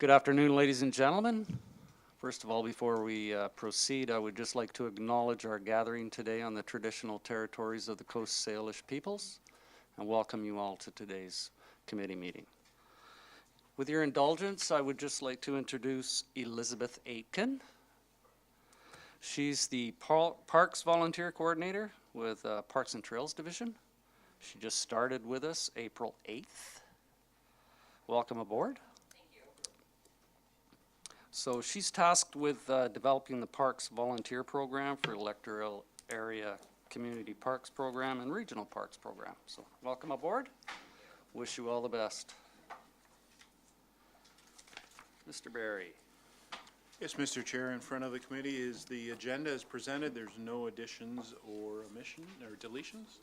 Good afternoon, ladies and gentlemen. First of all, before we proceed, I would just like to acknowledge our gathering today on the traditional territories of the Coast Salish peoples and welcome you all to today's committee meeting. With your indulgence, I would just like to introduce Elizabeth Aitken. She's the Parks Volunteer Coordinator with Parks and Trails Division. She just started with us April 8th. Welcome aboard. So she's tasked with developing the Parks Volunteer Program for Electoral Area Community Parks Program and Regional Parks Program. So welcome aboard. Wish you all the best. Mr. Barry. Yes, Mr. Chair, in front of the committee is the agenda as presented. There's no additions or omissions or deletions.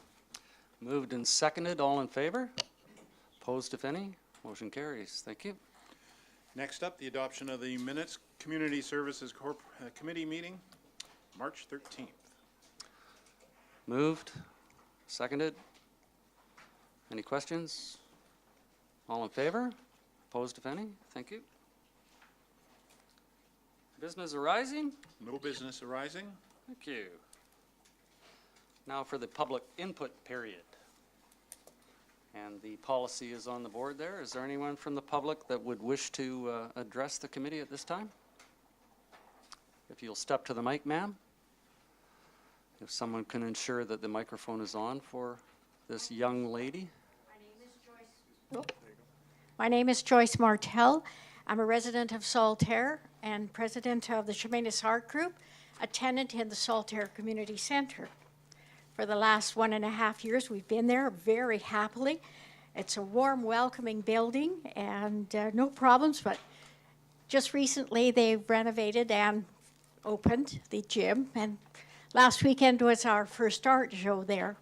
Moved and seconded. All in favor? Opposed, if any? Motion carries. Thank you. Next up, the adoption of the minutes, Community Services Committee meeting, March 13th. Moved, seconded. Any questions? All in favor? Opposed, if any? Thank you. Business arising? No business arising. Thank you. Now for the public input period. And the policy is on the board there. Is there anyone from the public that would wish to address the committee at this time? If you'll step to the mic, ma'am. If someone can ensure that the microphone is on for this young lady. My name is Joyce Martel. I'm a resident of Saltaire and president of the Chemainus Art Group, a tenant in the Saltaire Community Center. For the last 1.5 years, we've been there very happily. It's a warm, welcoming building and no problems, but just recently they've renovated and opened the gym, and last weekend was our first art show there.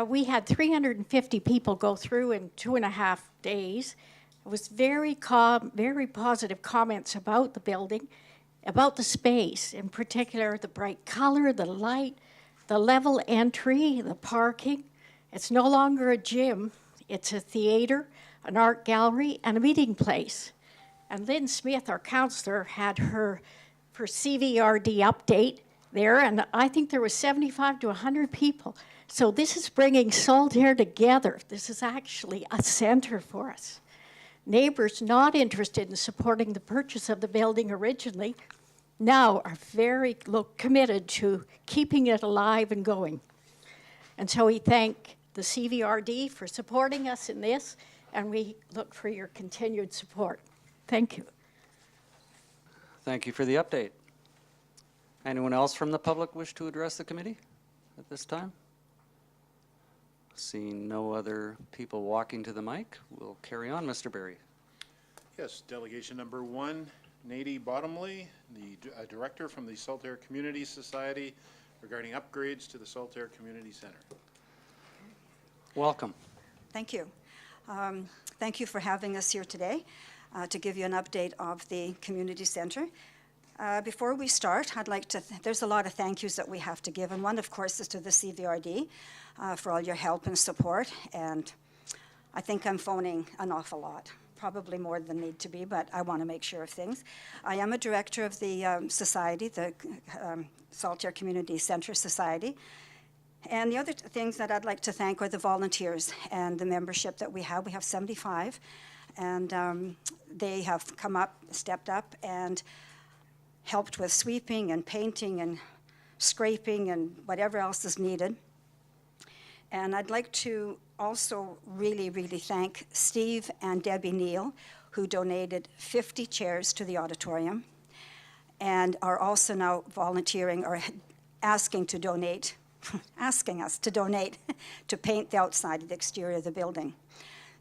We had 350 people go through in 2.5 days. It was very positive comments about the building, about the space, in particular the bright color, the light, the level entry, the parking. It's no longer a gym. It's a theater, an art gallery, and a meeting place. And Lynn Smith, our counselor, had her CVRD update there, and I think there was 75 to 100 people. So this is bringing Saltaire together. This is actually a center for us. Neighbors not interested in supporting the purchase of the building originally now are very committed to keeping it alive and going. And so we thank the CVRD for supporting us in this, and we look for your continued support. Thank you. Thank you for the update. Anyone else from the public wish to address the committee at this time? Seeing no other people walking to the mic, we'll carry on. Mr. Barry. Yes, delegation number 1, Nadie Bottomley, the director from the Saltaire Community Society regarding upgrades to the Saltaire Community Center. Welcome. Thank you. Thank you for having us here today to give you an update of the community center. Before we start, I'd like to, there's a lot of thank yous that we have to give, and one, of course, is to the CVRD for all your help and support, and I think I'm phoning an awful lot. Probably more than need to be, but I want to make sure of things. I am a director of the society, the Saltaire Community Center Society. And the other things that I'd like to thank are the volunteers and the membership that we have. We have 75, and they have come up, stepped up, and helped with sweeping and painting and scraping and whatever else is needed. And I'd like to also really thank Steve and Debbie Neal, who donated 50 chairs to the auditorium and are also now volunteering or asking to donate, asking us to donate to paint the outside of the exterior of the building.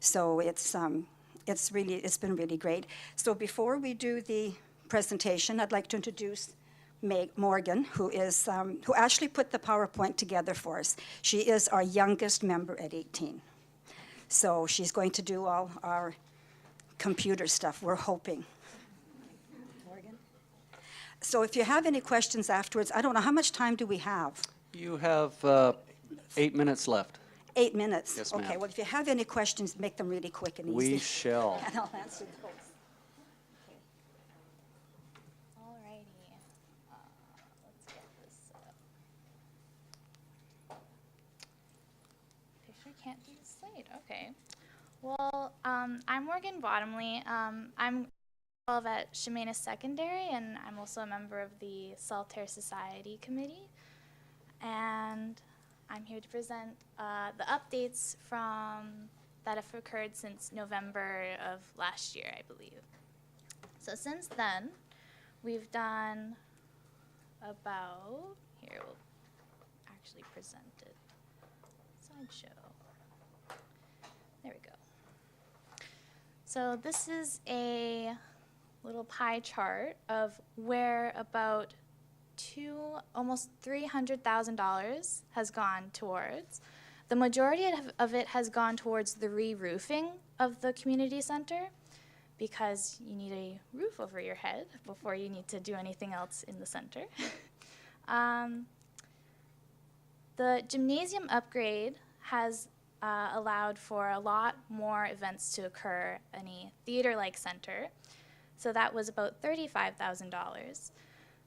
So it's been really great. So before we do the presentation, I'd like to introduce Morgan, who actually put the PowerPoint together for us. She is our youngest member at 18. So she's going to do all our computer stuff, we're hoping. Morgan? So if you have any questions afterwards, I don't know, how much time do we have? You have 8 minutes left. 8 minutes? Yes, ma'am. Okay, well, if you have any questions, make them really quick and easy. We shall. And I'll answer those. can't do the slide. Okay. Well, I'm Morgan Bottomley. I'm 12 at Chemainus Secondary, and I'm also a member of the Saltaire Society Committee. And I'm here to present the updates that have occurred since November of last year, I believe. So since then, we've done about, here, we'll actually present it. Slideshow. There we go. So this is a little pie chart of where about almost $300,000 has gone towards. The majority of it has gone towards the re-roofing of the community center, because you need a roof over your head before you need to do anything else in the center. The Gymnasium Upgrade has allowed for a lot more events to occur in a theater-like center. So that was about $35,000.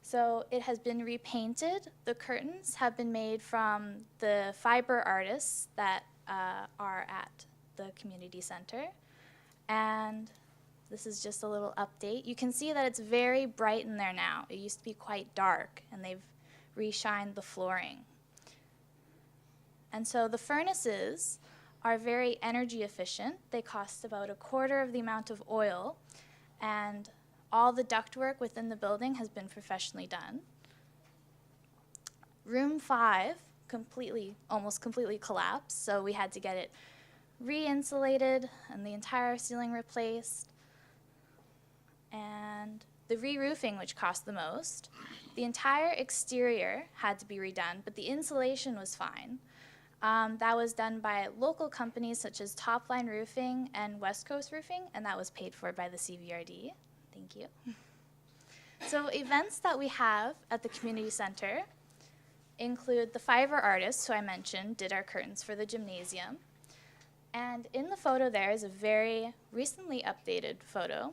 So it has been repainted. The curtains have been made from the fiber artists that are at the community center. And this is just a little update. You can see that it's very bright in there now. It used to be quite dark, and they've re-shined the flooring. And so the furnaces are very energy efficient. They cost about a quarter of the amount of oil, and all the ductwork within the building has been professionally done. Room 5 almost completely collapsed, so we had to get it re-insulated and the entire ceiling replaced. And the re-roofing, which cost the most, the entire exterior had to be redone, but the insulation was fine. That was done by local companies such as Topline Roofing and West Coast Roofing, and that was paid for by the CVRD. Thank you. So events that we have at the community center include the fiber artists, who I mentioned, did our curtains for the gymnasium. And in the photo there is a very recently updated photo.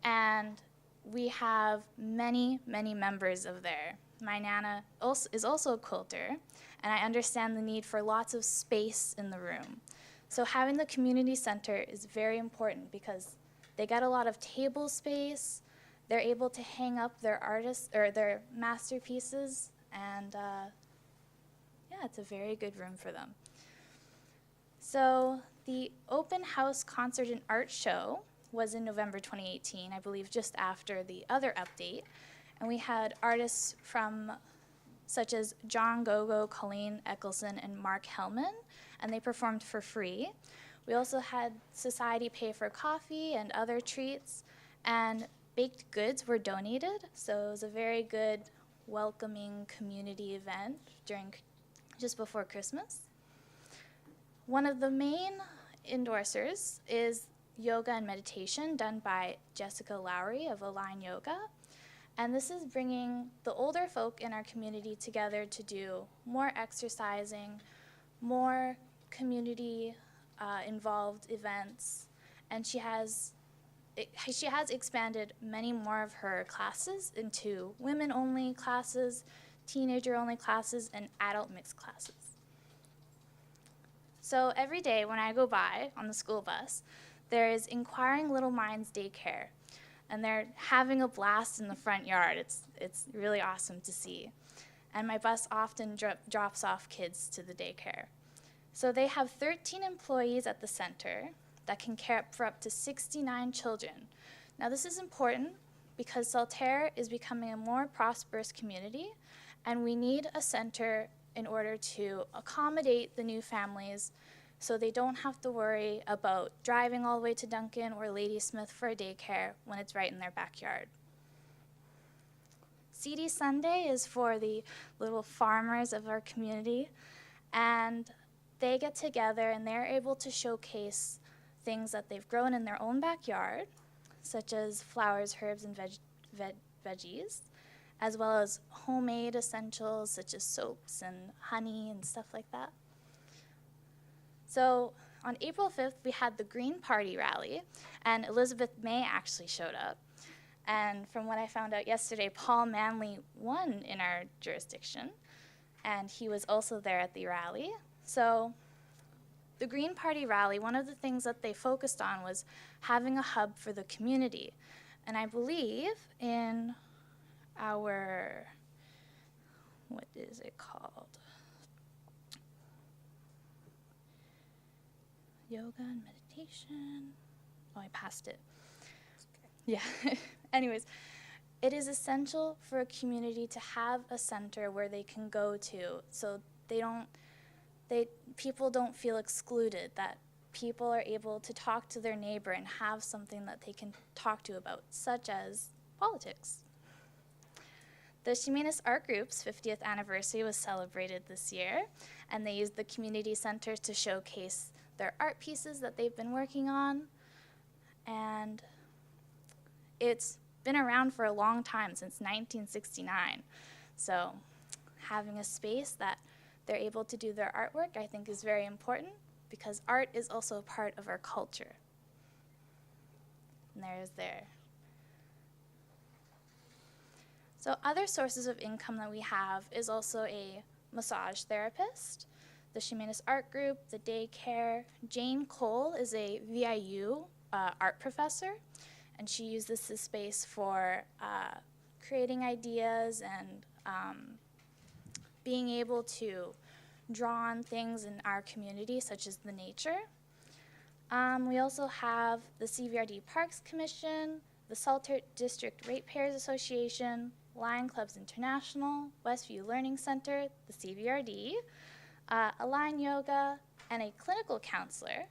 And we have many, many members of there. My Nana is also a quilter, and I understand the need for lots of space in the room. So having the community center is very important because they get a lot of table space. They're able to hang up their their masterpieces, and yeah, it's a very good room for them. So the open house concert and art show was in November 2018, I believe just after the other update. And we had artists such as John Gogo, Colleen Eccleston, and Mark Hellman, and they performed for free. We also had society pay for coffee and other treats, and baked goods were donated, so it was a very good, welcoming community event just before Christmas. One of the main endorsers is yoga and meditation done by Jessica Lowry of Align Yoga. And this is bringing the older folk in our community together to do more exercising, more community involved events. And she has expanded many more of her classes into women-only classes, teenager-only classes, and adult mixed classes. So every day when I go by on the school bus, there is Inquiring Little Minds Daycare, and they're having a blast in the front yard. It's really awesome to see. And my bus often drops off kids to the daycare. So they have 13 employees at the center that can care for up to 69 children. Now this is important because Saltaire is becoming a more prosperous community, and we need a center in order to accommodate the new families so they don't have to worry about driving all the way to Duncan or Ladysmith for a daycare when it's right in their backyard. CD Sunday is for the little farmers of our community, and they get together and they're able to showcase things that they've grown in their own backyard, such as flowers, herbs, and veggies, as well as homemade essentials such as soaps and honey and stuff like that. So on April 5th, we had the Green Party rally, and Elizabeth May actually showed up. And from what I found out yesterday, Paul Manley won in our jurisdiction, and he was also there at the rally. So the Green Party rally, one of the things that they focused on was having a hub for the community. And I believe in our, what is it called? Yoga and meditation. Oh, I passed it. Yeah. Anyways, it is essential for a community to have a center where they can go to, so people don't feel excluded, that people are able to talk to their neighbor and have something that they can talk to about, such as politics. The Chemainus Art Group's 50th anniversary was celebrated this year, and they used the community center to showcase their art pieces that they've been working on. And it's been around for a long time, since 1969. So having a space that they're able to do their artwork, I think, is very important, because art is also a part of our culture. And there's there. So other sources of income that we have is also a massage therapist, the Chemainus Art Group, the daycare. Jane Cole is a VIU art professor, and she uses this space for creating ideas and being able to draw on things in our community, such as the nature. We also have the CVRD Parks Commission, the Salter District Ratepayers Association, Lion Clubs International, Westview Learning Center, the CVRD, Align Yoga, and a clinical counselor.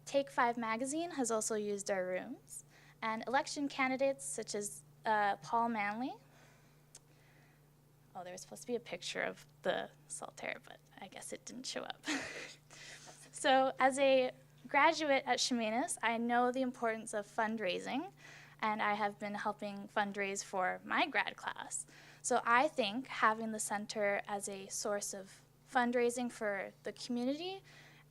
Take 5 magazine has also used our rooms, and election candidates such as Paul Manley. Oh, there was supposed to be a picture of the Saltaire, but I guess it didn't show up. So as a graduate at Chemainus, I know the importance of fundraising, and I have been helping fundraise for my grad class. So I think having the center as a source of fundraising for the community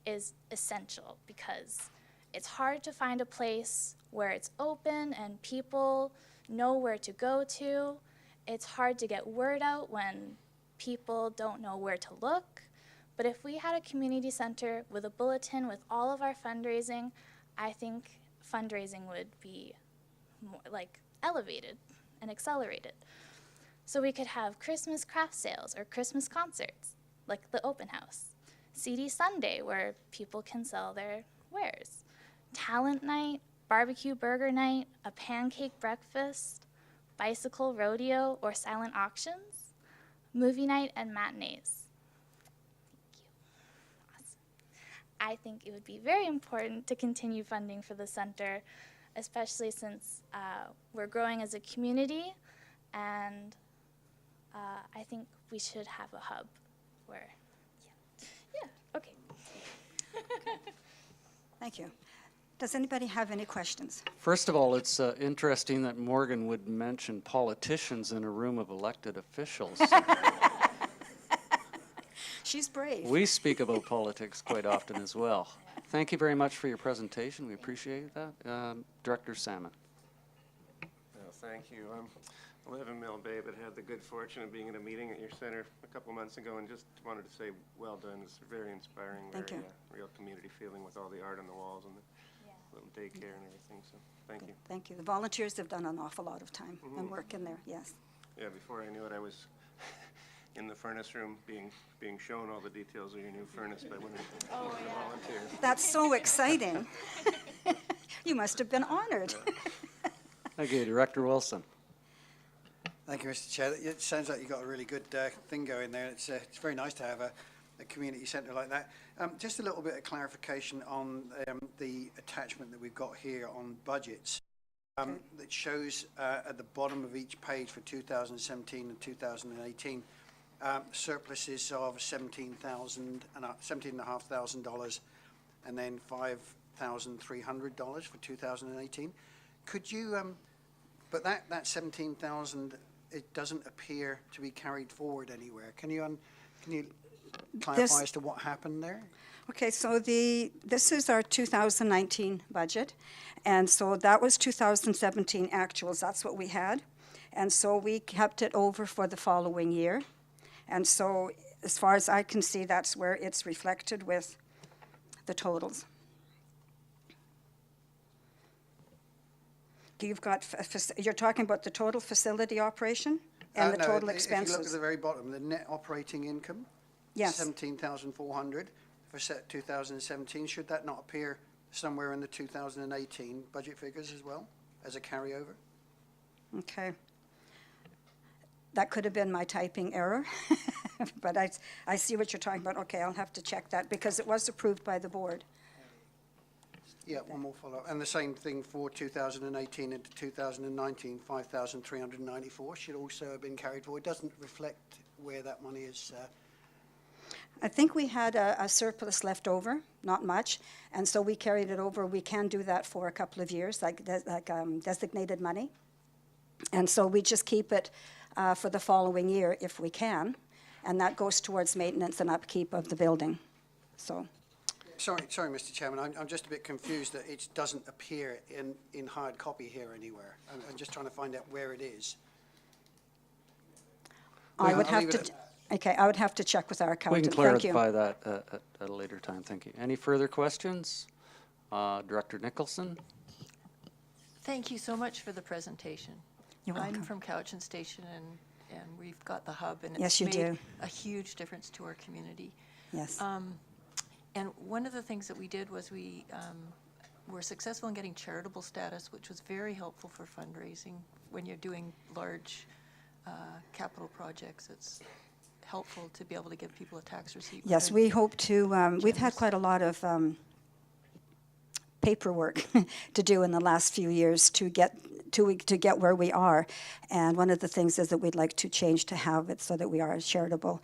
is essential, because it's hard to find a place where it's open and people know where to go to. It's hard to get word out when people don't know where to look. But if we had a community center with a bulletin with all of our fundraising, I think fundraising would be more like elevated and accelerated. So we could have Christmas craft sales or Christmas concerts, like the open house. CD Sunday, where people can sell their wares. Talent night, barbecue burger night, a pancake breakfast, bicycle rodeo or silent auctions, movie night and matinees. Thank you. Awesome. I think it would be very important to continue funding for the center, especially since we're growing as a community, and I think we should have a hub where, yeah, okay. Thank you. Does anybody have any questions? First of all, it's interesting that Morgan would mention politicians in a room of elected officials. She's brave. We speak about politics quite often as well. Thank you very much for your presentation. We appreciate that. Director Salmon. Well, thank you. I live in Mill Bay, but had the good fortune of being at a meeting at your center a couple months ago, and just wanted to say well done. It's very inspiring, Thank very you. Real community feeling with all the art on the walls and the little daycare and everything, so thank you. Thank you. The volunteers have done an awful lot of time and work in there, yes. Yeah, before I knew it, I was in the furnace room being shown all the details of your new furnace by one of the volunteers. That's so exciting. You must have been honored. Okay, Director Wilson. Thank you, Mr. Chair. It sounds like you've got a really good thing going there. It's very nice to have a community centre like that. Just a little bit of clarification on the attachment that we've got here on budgets. That shows at the bottom of each page for 2017 and 2018 surpluses of $17,500 and then $5,300 for 2018. Could you? But that 17,000, it doesn't appear to be carried forward anywhere. Can you clarify as to what happened there? Okay, so this is our 2019 budget, and so that was 2017 actuals. That's what we had, and so we kept it over for the following year, and so as far as I can see, that's where it's reflected with the totals. You've got, you're talking about the total facility operation and the No, total if you look at expenses? the very bottom, the net operating income. Yes. 17,400 for set 2017. Should that not appear somewhere in the 2018 budget figures as well, as a carryover? Okay. That could have been my typing error, but I see what you're talking about. Okay, I'll have to check that because it was approved by the board. Yeah, one more follow-up. And the same thing for 2018 into 2019, 5,394 should also have been carried forward. It doesn't reflect where that money is. I think we had a surplus left over, not much, and so we carried it over. We can do that for a couple of years, like designated money. And so we just keep it for the following year if we can, and that goes towards maintenance and upkeep of the building. So, Sorry, Mr. Chairman, I'm just a bit confused that it doesn't appear in hard copy here anywhere. I'm just trying to find out where it is. I would I'll have leave to, it okay, I would have to check with our We accountant. can Thank you. clarify that at a later time. Thank you. Any further questions? Director Nicholson? Thank you so much for the presentation. You're welcome. I'm from Cowichan Station, and we've got the hub, and Yes, it's you made do. a huge difference to our community. Yes. And one of the things that we did was we were successful in getting charitable status, which was very helpful for fundraising. When you're doing large capital projects, it's helpful to be able to give people a tax receipt. with Yes, their- we hope to, we've had Generous. quite a lot of paperwork to do in the last few years to get where we are. And one of the things is that we'd like to change to have it so that we are charitable.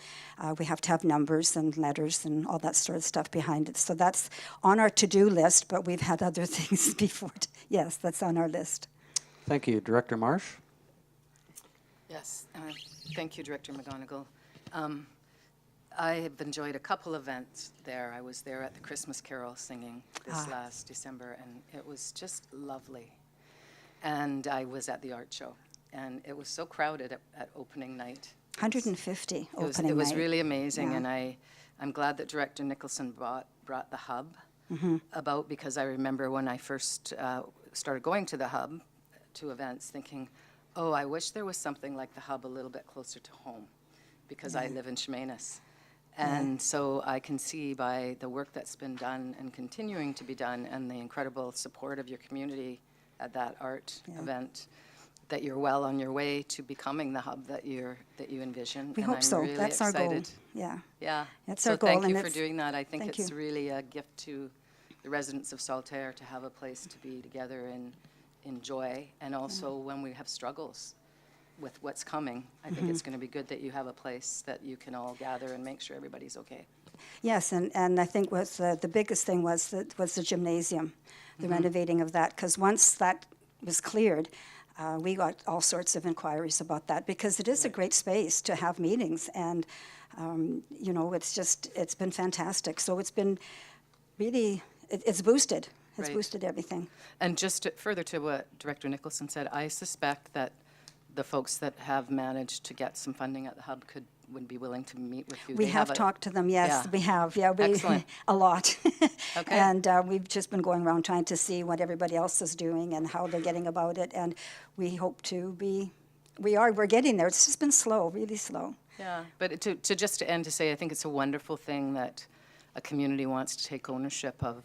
We have to have numbers and letters and all that sort of stuff behind it. So that's on our to-do list, but we've had other things before. Yes, that's on our list. Thank you. Director Marsh? Yes, thank you, Director McGonigal. I have enjoyed a couple events there. I was there at the Christmas Carol singing this last December, and it was just lovely. And I was at the art show, and it was so crowded at opening night. 150 opening night. It was really amazing, Yeah. and I'm glad that Director Nicholson brought the hub about, because I remember when I first started going to the hub, to events, thinking, oh, I wish there was something like the hub a little bit closer to home, because I live in Chemainus. And so I can see by the work that's been done and continuing to be done, and the incredible support of your community at that art event, that you're well on your way to becoming the hub that you envision. We and hope I'm so. really That's our goal. excited. Yeah. Yeah. That's So our goal, thank and you for it's- doing that. I think thank it's you. really a gift to the residents of Saltaire to have a place to be together and enjoy, and also when we have struggles with what's coming, I think it's going to be good that you have a place that you can all gather and make sure everybody's okay. Yes, and I think was the biggest thing was the gymnasium, the renovating of that, because once that was cleared, we got all sorts of inquiries about that, because it is a great space to have meetings, and it's been fantastic. So it's been really, it's boosted. It's Right. boosted everything. And just further to what Director Nicholson said, I suspect that the folks that have managed to get some funding at the hub would be willing to meet with you. We They have a- talked to them, yes, Yeah. we have, yeah, Excellent. a lot. Okay. And we've just been going around trying to see what everybody else is doing and how they're getting about it, and we hope to be, we're getting there. It's just been slow, really slow. Yeah, but to end to say, I think it's a wonderful thing that a community wants to take ownership of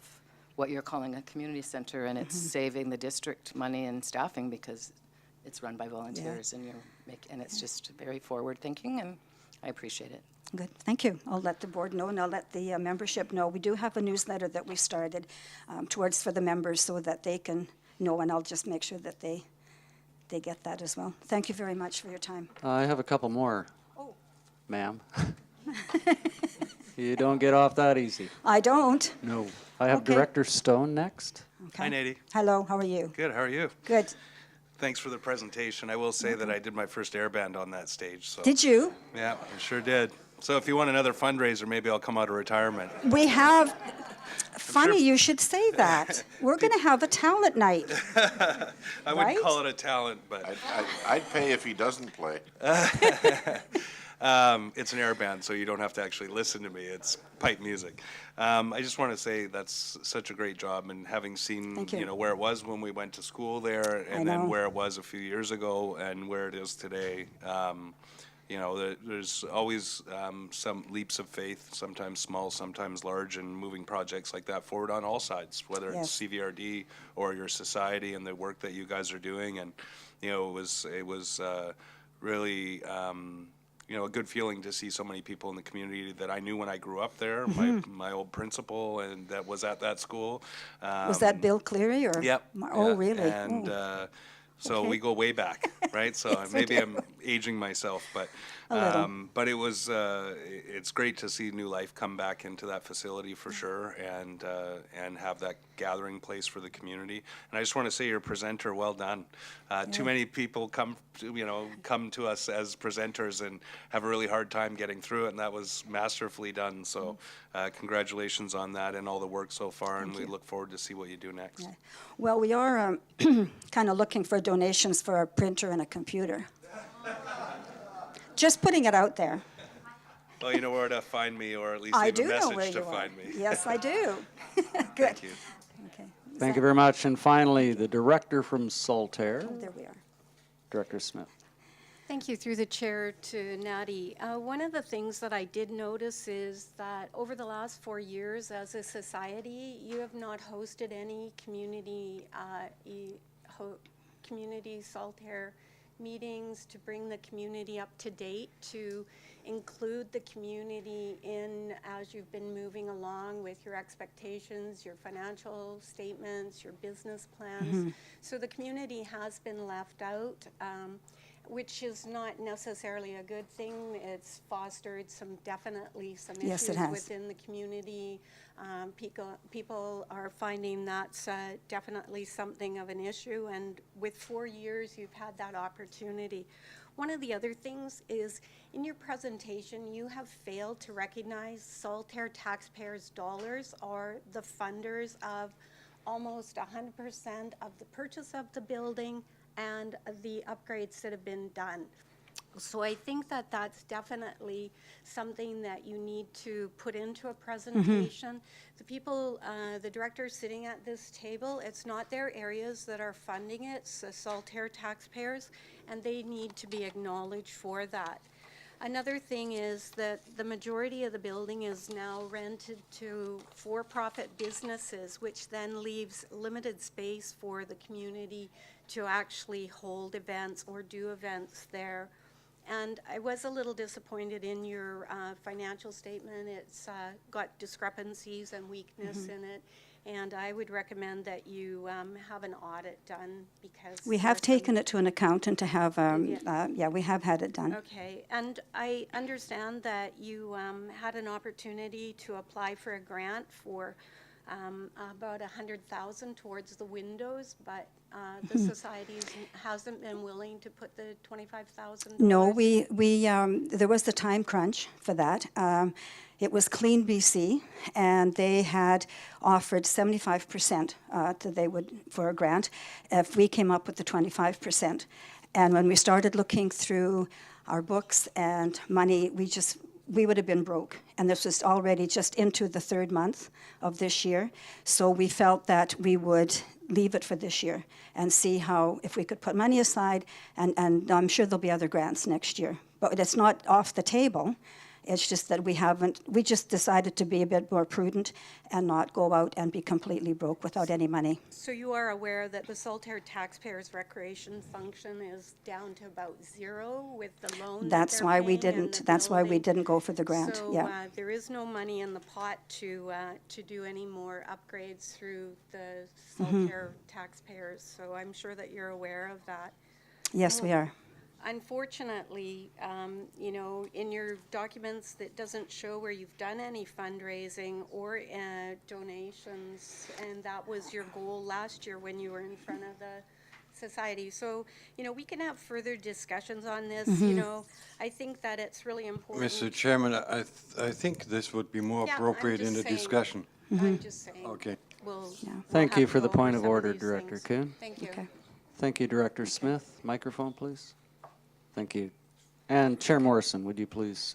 what you're calling a community center, and it's saving the district money and staffing because it's run by volunteers, and and it's just very forward-thinking, and I appreciate it. Good, thank you. I'll let the board know, and I'll let the membership know. We do have a newsletter that we started for the members so that they can know, and I'll just make sure that they get that as well. Thank you very much for your time. I have a couple more, ma'am. You don't get off that easy. I don't. No. I have Okay. Director Stone next. Okay. Hi, Nadie. Hello, how are you? Good, how are you? Good. Thanks for the presentation. I will say that I did my first airband on that stage, so. Did you? Yeah, I sure did. So if you want another fundraiser, maybe I'll come out of retirement. We have, funny you should say that. We're going to have a talent night. I Right? wouldn't call it a talent, but I'd pay if he doesn't play. It's an air band, so you don't have to actually listen to me. It's pipe music. I just want to say that's such a great job, and having seen, Thank you. where it was when we went to school there, I and then know. where it was a few years ago, and where it is today. There's always some leaps of faith, sometimes small, sometimes large, and moving projects like that forward on all sides, whether it's Yes. CVRD or your society and the work that you guys are doing. And, it was really, a good feeling to see so many people in the community that I knew when I grew up there. My old principal and that was at that school. Was that Bill Cleary or? Yep. Oh, yeah, really? And Oh. so Okay. we go way back, right? So Yes, we maybe do. I'm aging myself, but A little. but it was it's great to see new life come back into that facility for sure, and have that gathering place for the community. And I just want to say, your presenter, well done. Too many people come to us as presenters and have a really hard time getting through it, and that was masterfully done. So congratulations on that and all the work so far, and we look forward to see what you do next. Yeah. Well, we are kind of looking for donations for a printer and a computer. Just putting it out there. Well, you know where to find me, or at least I leave a do know where message to you are. find me. Yes, I do. Good. Thank you. Okay. Thank you very much. And finally, the director from Saltaire, Oh, there we are. Director Smith. Thank you, through the chair, to Natty. One of the things that I did notice is that over the last 4 years as a society, you have not hosted any community Saltaire meetings to bring the community up to date, to include the community in as you've been moving along with your expectations, your financial statements, your business plans. So the community has been left out, which is not necessarily a good thing. It's fostered definitely some Yes, it issues has. within the community. People are finding that's definitely something of an issue, and with 4 years, you've had that opportunity. One of the other things is, in your presentation, you have failed to recognize Saltaire taxpayers' dollars are the funders of almost 100% of the purchase of the building and the upgrades that have been done. So I think that that's definitely something that you need to put into a presentation. The people, the directors sitting at this table, it's not their areas that are funding it, it's the Saltaire taxpayers, and they need to be acknowledged for that. Another thing is that the majority of the building is now rented to for-profit businesses, which then leaves limited space for the community to actually hold events or do events there. And I was a little disappointed in your financial statement. It's got discrepancies and weakness in it. And I would recommend that you have an audit done, because We have there's some- taken it to an accountant to have, you? yeah, we have had it done. Okay, and I understand that you had an opportunity to apply for a grant for about $100,000 towards the windows, but the society hasn't been willing to put the $25,000. No, there was the time crunch for that. It was Clean BC, and they had offered 75% that they would, for a grant, if we came up with the 25%. And when we started looking through our books and money, we would have been broke. And this was already just into the 3rd month of this year. So we felt that we would leave it for this year and see if we could put money aside, and I'm sure there'll be other grants next year. But it's not off the table. It's just that we just decided to be a bit more prudent and not go out and be completely broke without any money. So you are aware that the Saltaire taxpayers' recreation function is down to about 0 with the loan that That's they're why we paying and didn't, the that's why we building? didn't go for the grant, So yeah. there is no money in the pot to do any more upgrades through the Saltaire taxpayers. So I'm sure that you're aware of that. Yes, we are. Unfortunately, in your documents, that doesn't show where you've done any fundraising or donations, and that was your goal last year when you were in front of the society. So, we can have further discussions on this. I think that it's really important. Mr. Chairman, I think this would be more Yeah, I'm appropriate in just the saying. discussion. I'm just saying. Okay. We'll Thank have you to for the go over point of some order, these Director things. Kuhn. Thank you. Okay. Thank you, Director Smith. Microphone, please. Thank you. And Chair Morrison, would you please?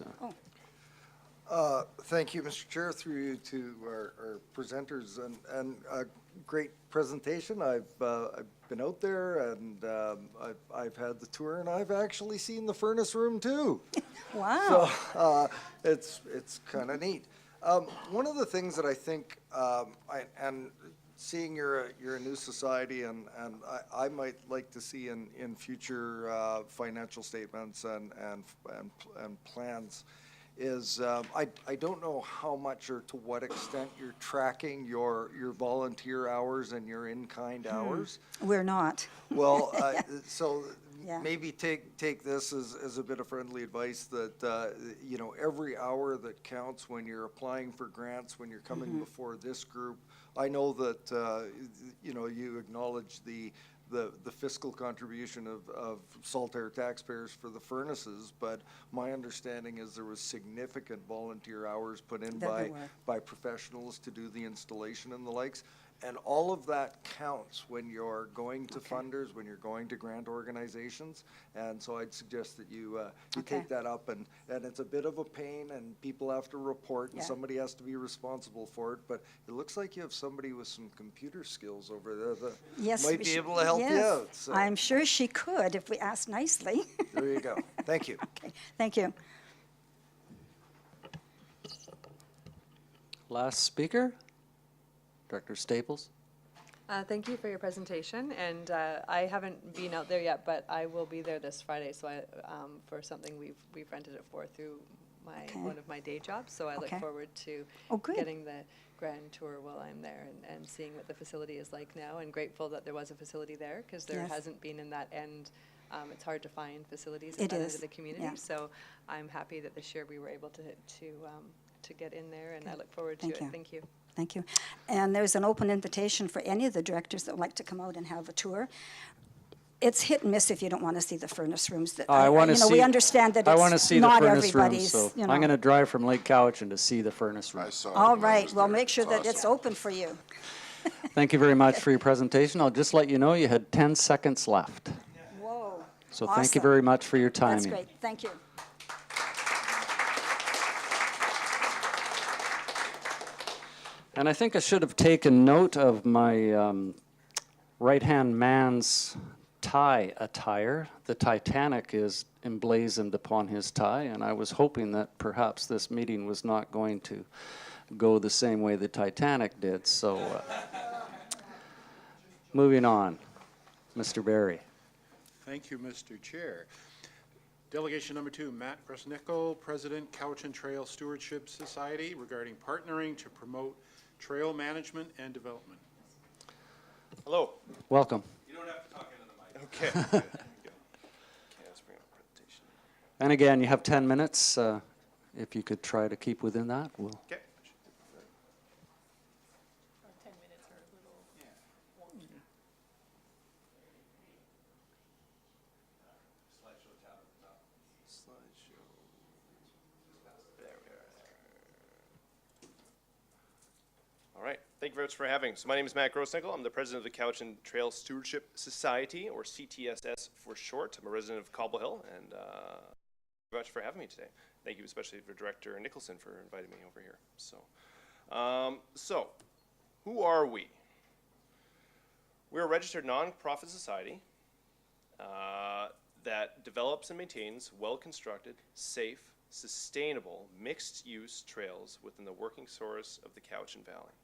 Thank you, Mr. Chair, through you to our presenters, and a great presentation. I've been out there, and I've had the tour, and I've actually seen the furnace room too. Wow. So it's kind of neat. One of the things that I think, and seeing you're a new society, and I might like to see in future financial statements and plans, is I don't know how much or to what extent you're tracking your volunteer hours and your in-kind hours. We're not. Well, so Yeah. maybe take this as a bit of friendly advice that, you know, every hour that counts when you're applying for grants, when you're coming before this group. I know that, you know, you acknowledge the fiscal contribution of Saltair taxpayers for the furnaces, but my understanding is there was significant volunteer hours put in by professionals to do the installation and the likes. And all of that counts when you're going to funders, when you're going to grant organizations. And so I'd suggest that you take that up, and it's a bit of a pain, and people have to report, and somebody has to be responsible for it. But it looks like you have somebody with some computer skills over there that might be able to help you out. So I'm sure she could if we asked nicely. there you go. Thank you. Okay, thank you. Last speaker, Director Staples. Thank you for your presentation, and I haven't been out there yet, but I will be there this Friday. So for something we've rented it for through one of my day jobs. So I look forward to getting the grand tour while I'm there and seeing what the facility is like now. And grateful that there was a facility there, because there hasn't been in that end. It's hard to find facilities in that end of the community. Yeah. So I'm happy that this year we were able to get in there, and I look forward to it. Thank you. Thank you. And there's an open invitation for any of the directors that would like to come out and have a tour. It's hit and miss if you don't want to see the furnace rooms. That I want to see. We understand that I want to it's see the not furnace rooms, everybody's. so You know. I'm going to drive from Lake Cowichan to see the furnace room. All right. Well, make sure that it's open for you. Thank you very much for your presentation. I'll just let you know you had 10 seconds left. Whoa. So thank you very much for your timing. That's great. Thank you. And I think I should have taken note of my right-hand man's tie attire. The Titanic is emblazoned upon his tie, and I was hoping that perhaps this meeting was not going to go the same way the Titanic did. So moving on, Mr. Barry. Thank you, Mr. Chair. Delegation number 2, Matt Grosnickel, President, Cowichan Trail Stewardship Society, regarding partnering to promote trail management and development. Hello. Welcome. You don't have to talk into the mic. Okay. Okay, let's bring up the presentation. And again, you have 10 minutes. If you could try to keep within that, we'll. Okay. 10 minutes are a little wonky. There we are. All right. Thank you very much for having. So my name is Matt Grosnickel. I'm the president of the Cowichan Trail Stewardship Society, or CTSS for short. I'm a resident of Cobble Hill, and thank you very much for having me today. Thank you especially for Director Nicholson for inviting me over here. So who are we? We're a registered nonprofit society that develops and maintains well-constructed, safe, sustainable, mixed-use trails within the working source of the Cowichan Valley.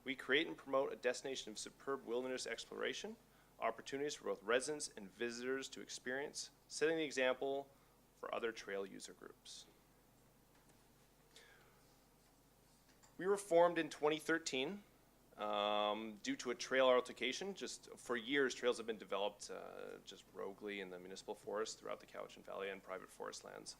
We create and promote a destination of superb wilderness exploration, opportunities for both residents and visitors to experience, setting the example for other trail user groups. We were formed in 2013 due to a trail altercation. Just for years, trails have been developed just roguely in the municipal forest throughout the Cowichan Valley and private forest lands,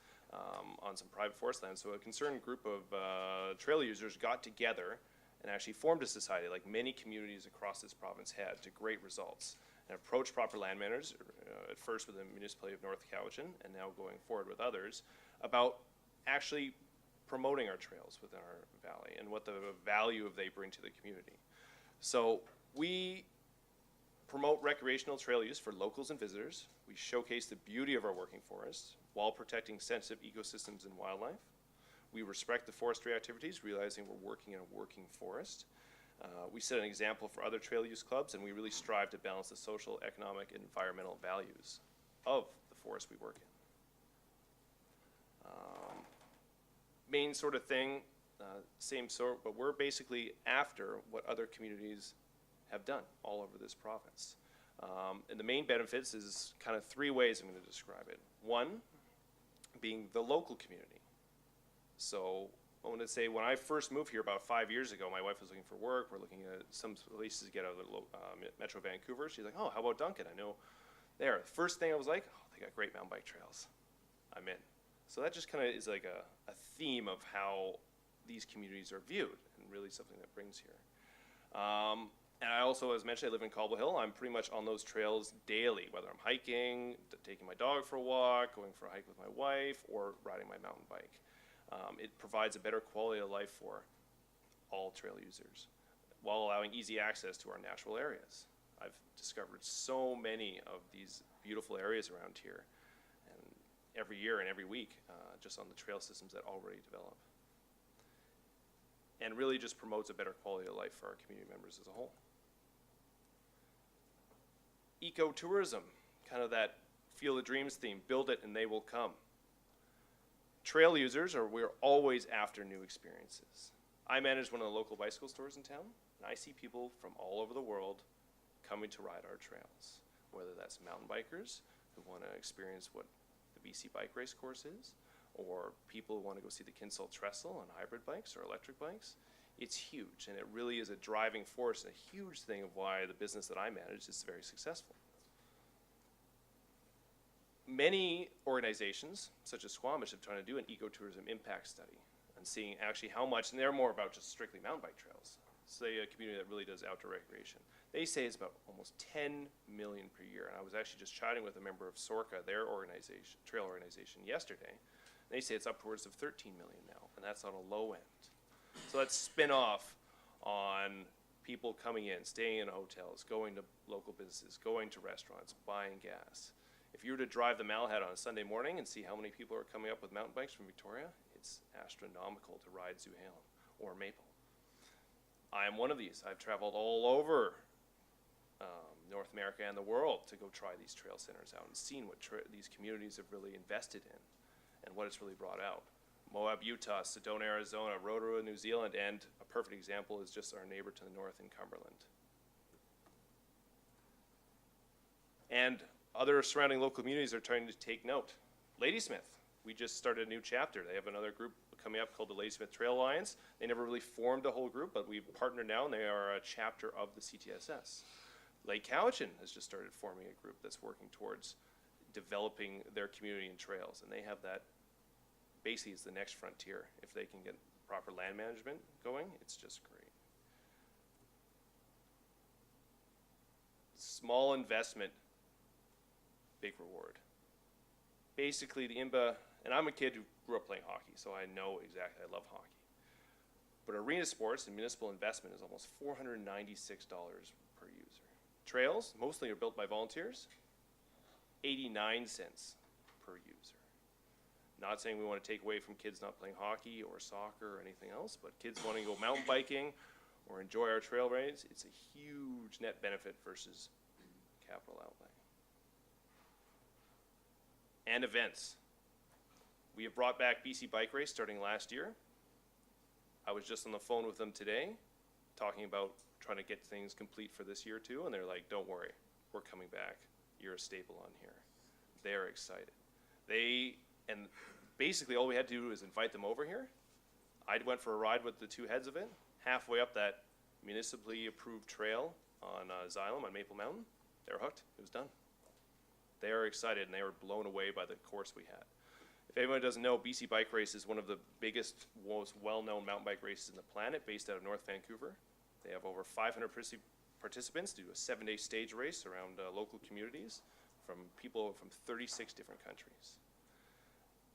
on some private forest lands. So a concerned group of trail users got together and actually formed a society, like many communities across this province had, to great results, and approached proper land managers, at first with the municipality of North Cowichan, and now going forward with others, about actually promoting our trails within our valley and what the value they bring to the community. So we promote recreational trail use for locals and visitors. We showcase the beauty of our working forests, while protecting sensitive ecosystems and wildlife. We respect the forestry activities, realizing we're working in a working forest. We set an example for other trail use clubs, and we really strive to balance the social, economic, and environmental values of the forest we work in. Main sort of thing, same sort, but we're basically after what other communities have done all over this province. And the main benefits is kind of three ways I'm going to describe it. One, being the local community. So I want to say when I first moved here about 5 years ago, my wife was looking for work. We're looking at some places to get out of Metro Vancouver. She's like, oh, how about Duncan? I know there. The first thing I was like, oh, they got great mountain bike trails. I'm in. So that just kind of is like a theme of how these communities are viewed, and really something that brings here. And I also, as mentioned, I live in Cobble Hill. I'm pretty much on those trails daily, whether I'm hiking, taking my dog for a walk, going for a hike with my wife, or riding my mountain bike. It provides a better quality of life for all trail users, while allowing easy access to our natural areas. I've discovered so many of these beautiful areas around here, and every year and every week, just on the trail systems that already develop. And really just promotes a better quality of life for our community members as a whole. Ecotourism, kind of that Field of Dreams theme, build it and they will come. Trail users, we're always after new experiences. I manage one of the local bicycle stores in town, and I see people from all over the world coming to ride our trails, whether that's mountain bikers who want to experience what the BC bike race course is, or people who want to go see the Kinsale Trestle on hybrid bikes or electric bikes. It's huge, and it really is a driving force and a huge thing of why the business that I manage is very successful. Many organizations, such as Squamish, have tried to do an ecotourism impact study and seeing actually how much, and they're more about just strictly mountain bike trails. Say a community that really does outdoor recreation. They say it's about almost 10 million per year. And I was actually just chatting with a member of SORCA, their organization, trail organization, yesterday. They say it's upwards of 13 million now, and that's on a low end. So that's spin off on people coming in, staying in hotels, going to local businesses, going to restaurants, buying gas. If you were to drive the Malahide on a Sunday morning and see how many people are coming up with mountain bikes from Victoria, it's astronomical to ride Zuhalem or Maple. I am one of these. I've traveled all over North America and the world to go try these trail centers out and seen what these communities have really invested in and what it's really brought out. Moab, Utah, Sedona, Arizona, Rotorua, New Zealand, and a perfect example is just our neighbor to the north in Cumberland. And other surrounding local communities are trying to take note. Ladysmith, we just started a new chapter. They have another group coming up called the Ladysmith Trail Alliance. They never really formed a whole group, but we've partnered now, and they are a chapter of the CTSS. Lake Cowichan has just started forming a group that's working towards developing their community and trails, and they have that basically is the next frontier. If they can get proper land management going, it's just great. Small investment, big reward. Basically, the IMBA, and I'm a kid who grew up playing hockey, so I know exactly, I love hockey. But arena sports and municipal investment is almost $496 per user. Trails, mostly are built by volunteers, 89 cents per user. Not saying we want to take away from kids not playing hockey or soccer or anything else, but kids wanting to go mountain biking or enjoy our trail rides, it's a huge net benefit versus capital outlay. And events. We have brought back BC Bike Race starting last year. I was just on the phone with them today, talking about trying to get things complete for this year too, and they're like, don't worry, we're coming back. You're a staple on here. They're excited. And basically all we had to do was invite them over here. I went for a ride with the two heads of it, halfway up that municipally approved trail on Xylem on Maple Mountain. They were hooked, it was done. They are excited and they were blown away by the course we had. If anyone doesn't know, BC Bike Race is one of the biggest, most well-known mountain bike races in the planet, based out of North Vancouver. They have over 500 participants to do a 7-day stage race around local communities from people from 36 different countries.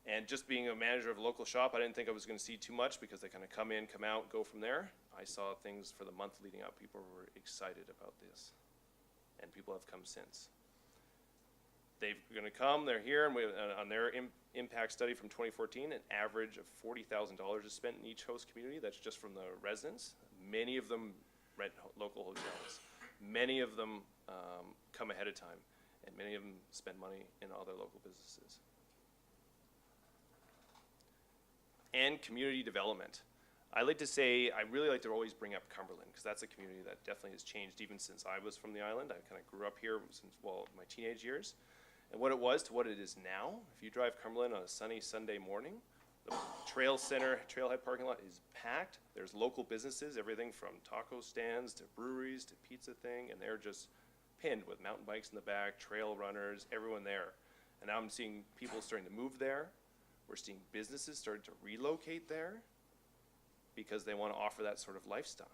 And just being a manager of a local shop, I didn't think I was going to see too much because they kind of come in, come out, go from there. I saw things for the month leading up. People were excited about this, and people have come since. they're going to come, they're here, and on their impact study from 2014, an average of $40,000 is spent in each host community. That's just from the residents. Many of them rent local hotels. Many of them come ahead of time, and many of them spend money in other local businesses. And community development. I really like to always bring up Cumberland, because that's a community that definitely has changed even since I was from the island. I kind of grew up here since, well, my teenage years. And what it was to what it is now, if you drive Cumberland on a sunny Sunday morning, the trail center, trailhead parking lot is packed. There's local businesses, everything from taco stands to breweries to pizza thing, and they're just pinned with mountain bikes in the back, trail runners, everyone there. And now I'm seeing people starting to move there. We're seeing businesses starting to relocate there because they want to offer that sort of lifestyle.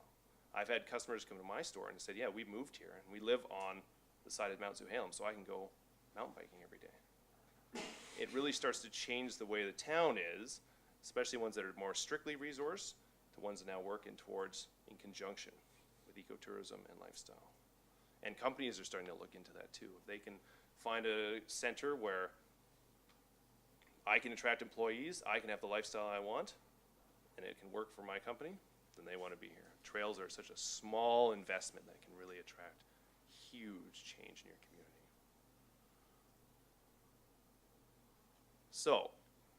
I've had customers come to my store and said, yeah, we moved here and we live on the side of Mount Zuhalem, so I can go mountain biking every day. It really starts to change the way the town is, especially ones that are more strictly resource, to ones that now working towards in conjunction with ecotourism and lifestyle. And companies are starting to look into that too. If they can find a center where I can attract employees, I can have the lifestyle I want, and it can work for my company, then they want to be here. Trails are such a small investment that can really attract huge change in your community. So,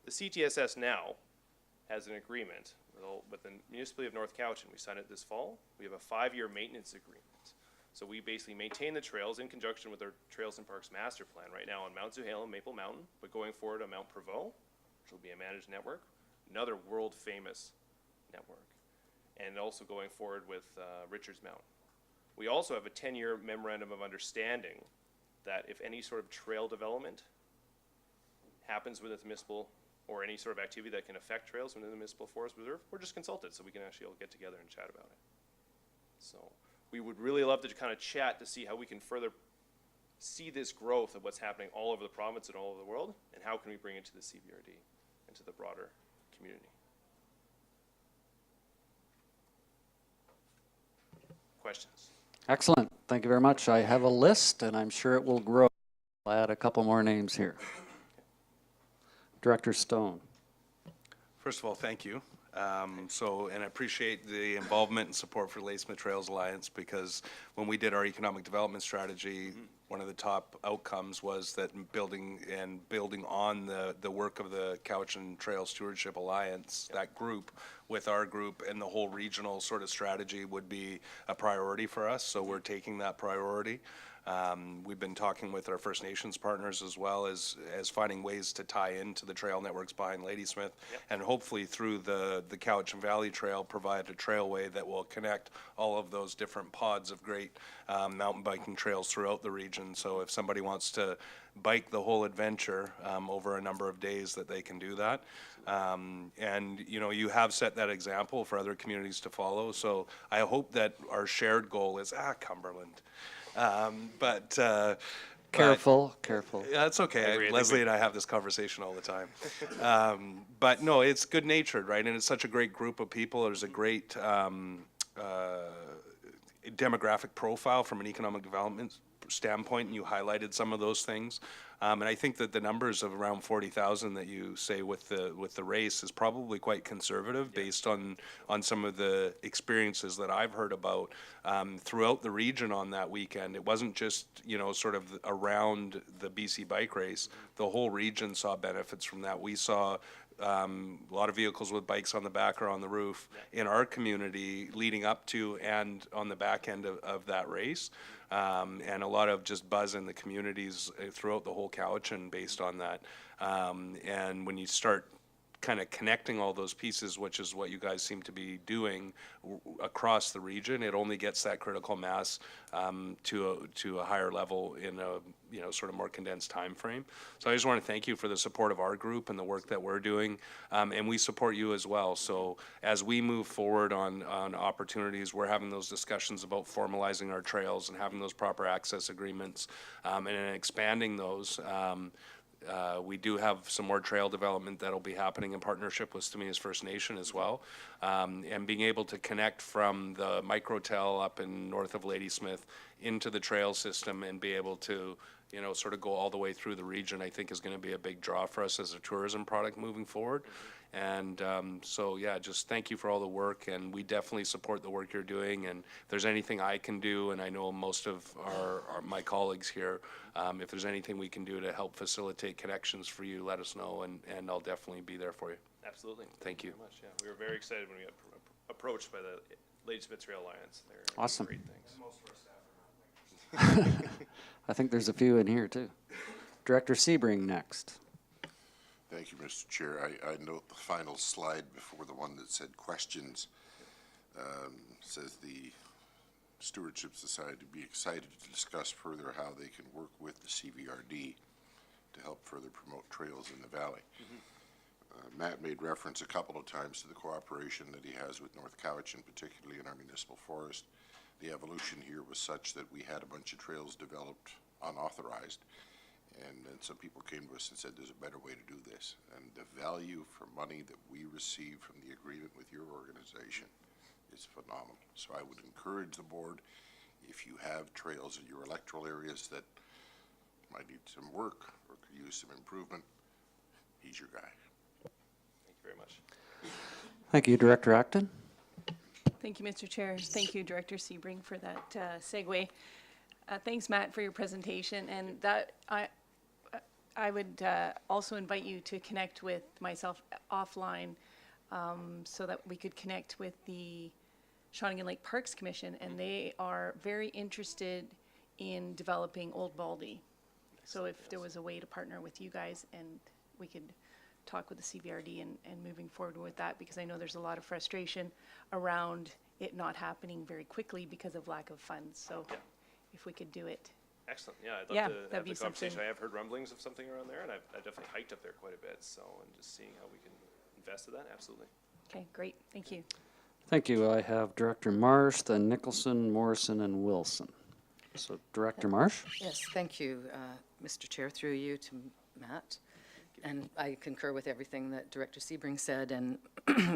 the CTSS now has an agreement with the Municipality of North Cowichan. We signed it this fall. We have a 5-year maintenance agreement. So we basically maintain the trails in conjunction with our Trails and Parks Master Plan right now on Mount Zuhalem, Maple Mountain, but going forward on Mount Prevost, which will be a managed network, another world famous network, and also going forward with Richards Mountain. We also have a 10-year memorandum of understanding that if any sort of trail development happens within the municipal, or any sort of activity that can affect trails within the municipal forest reserve, we're just consulted, so we can actually all get together and chat about it. So we would really love to kind of chat to see how we can further see this growth of what's happening all over the province and all over the world, and how can we bring it to the CBRD and to the broader community. Questions? Excellent. Thank you very much. I have a list, and I'm sure it will grow. I'll add a couple more names here. Director Stone. First of all, thank you. And I appreciate the involvement and support for Ladysmith Trails Alliance, because when we did our economic development strategy, one of the top outcomes was that building on the work of the Cowichan Trail Stewardship Alliance, that group with our group and the whole regional sort of strategy would be a priority for us. So we're taking that priority. We've been talking with our First Nations partners as well as finding ways to tie into the trail networks behind Ladysmith, and hopefully through the Cowichan Valley Trail provide a trailway that will connect all of those different pods of great mountain biking trails throughout the region. So if somebody wants to bike the whole adventure over a number of days, that they can do that. And you know, you have set that example for other communities to follow. So I hope that our shared goal is Cumberland. Careful. Yeah, it's okay. Leslie and I have this conversation all the time. But no, it's good natured, right? And it's such a great group of people. There's a great demographic profile from an economic development standpoint, and you highlighted some of those things. And I think that the numbers of around 40,000 that you say with the race is probably quite conservative, based on some of the experiences that I've heard about throughout the region on that weekend. It wasn't just, you know, sort of around the BC bike race. The whole region saw benefits from that. We saw a lot of vehicles with bikes on the back or on the roof in our community leading up to and on the back end of that race. And a lot of just buzz in the communities throughout the whole Cowichan based on that. And when you start kind of connecting all those pieces, which is what you guys seem to be doing across the region, it only gets that critical mass to a higher level in a, you know, sort of more condensed time frame. So I just want to thank you for the support of our group and the work that we're doing, and we support you as well. So as we move forward on opportunities, we're having those discussions about formalizing our trails and having those proper access agreements, and expanding those. We do have some more trail development that'll be happening in partnership with Staminas First Nation as well. And being able to connect from the microtel up in north of Ladysmith into the trail system and be able to you know, sort of go all the way through the region, I think is going to be a big draw for us as a tourism product moving forward. And so, yeah, just thank you for all the work, and we definitely support the work you're doing. And if there's anything I can do, and I know most of my colleagues here, if there's anything we can do to help facilitate connections for you, let us know, and I'll definitely be there for you. Absolutely. Thank you. Very much, yeah. We were very excited when we got approached by the Ladysmith Trail Alliance. They're Awesome. Great things. I think there's a few in here too. Director Sebring next. Thank you, Mr. Chair. I note the final slide before the one that said questions. Says the Stewardship Society to be excited to discuss further how they can work with the CVRD to help further promote trails in the valley. Matt made reference a couple of times to the cooperation that he has with North Cowichan, particularly in our municipal forest. The evolution here was such that we had a bunch of trails developed unauthorized, and then some people came to us and said there's a better way to do this. And the value for money that we receive from the agreement with your organization is phenomenal. So I would encourage the board, if you have trails in your electoral areas that might need some work or could use some improvement, he's your guy. Thank you very much. Thank you, Director Acton. Thank you, Mr. Chair. Thank you, Director Sebring, for that segue. Thanks, Matt, for your presentation. And that I would also invite you to connect with myself offline so that we could connect with the Shawnigan Lake Parks Commission, and they are very interested in developing Old Baldy. So if there was a way to partner with you guys and we could talk with the CVRD and moving forward with that, because I know there's a lot of frustration around it not happening very quickly because of lack of funds. So if we could do it. Excellent. Yeah, I'd love Yeah, to that'd have be the conversation. something. I have heard rumblings of something around there, and I've definitely hiked up there quite a bit. So, and just seeing how we can invest in that, absolutely. Okay, great. Thank you. Thank you. I have Director Marsh, then Nicholson, Morrison, and Wilson. So Director Marsh? Yes, thank you, Mr. Chair, through you to Matt. And I concur with everything that Director Sebring said. And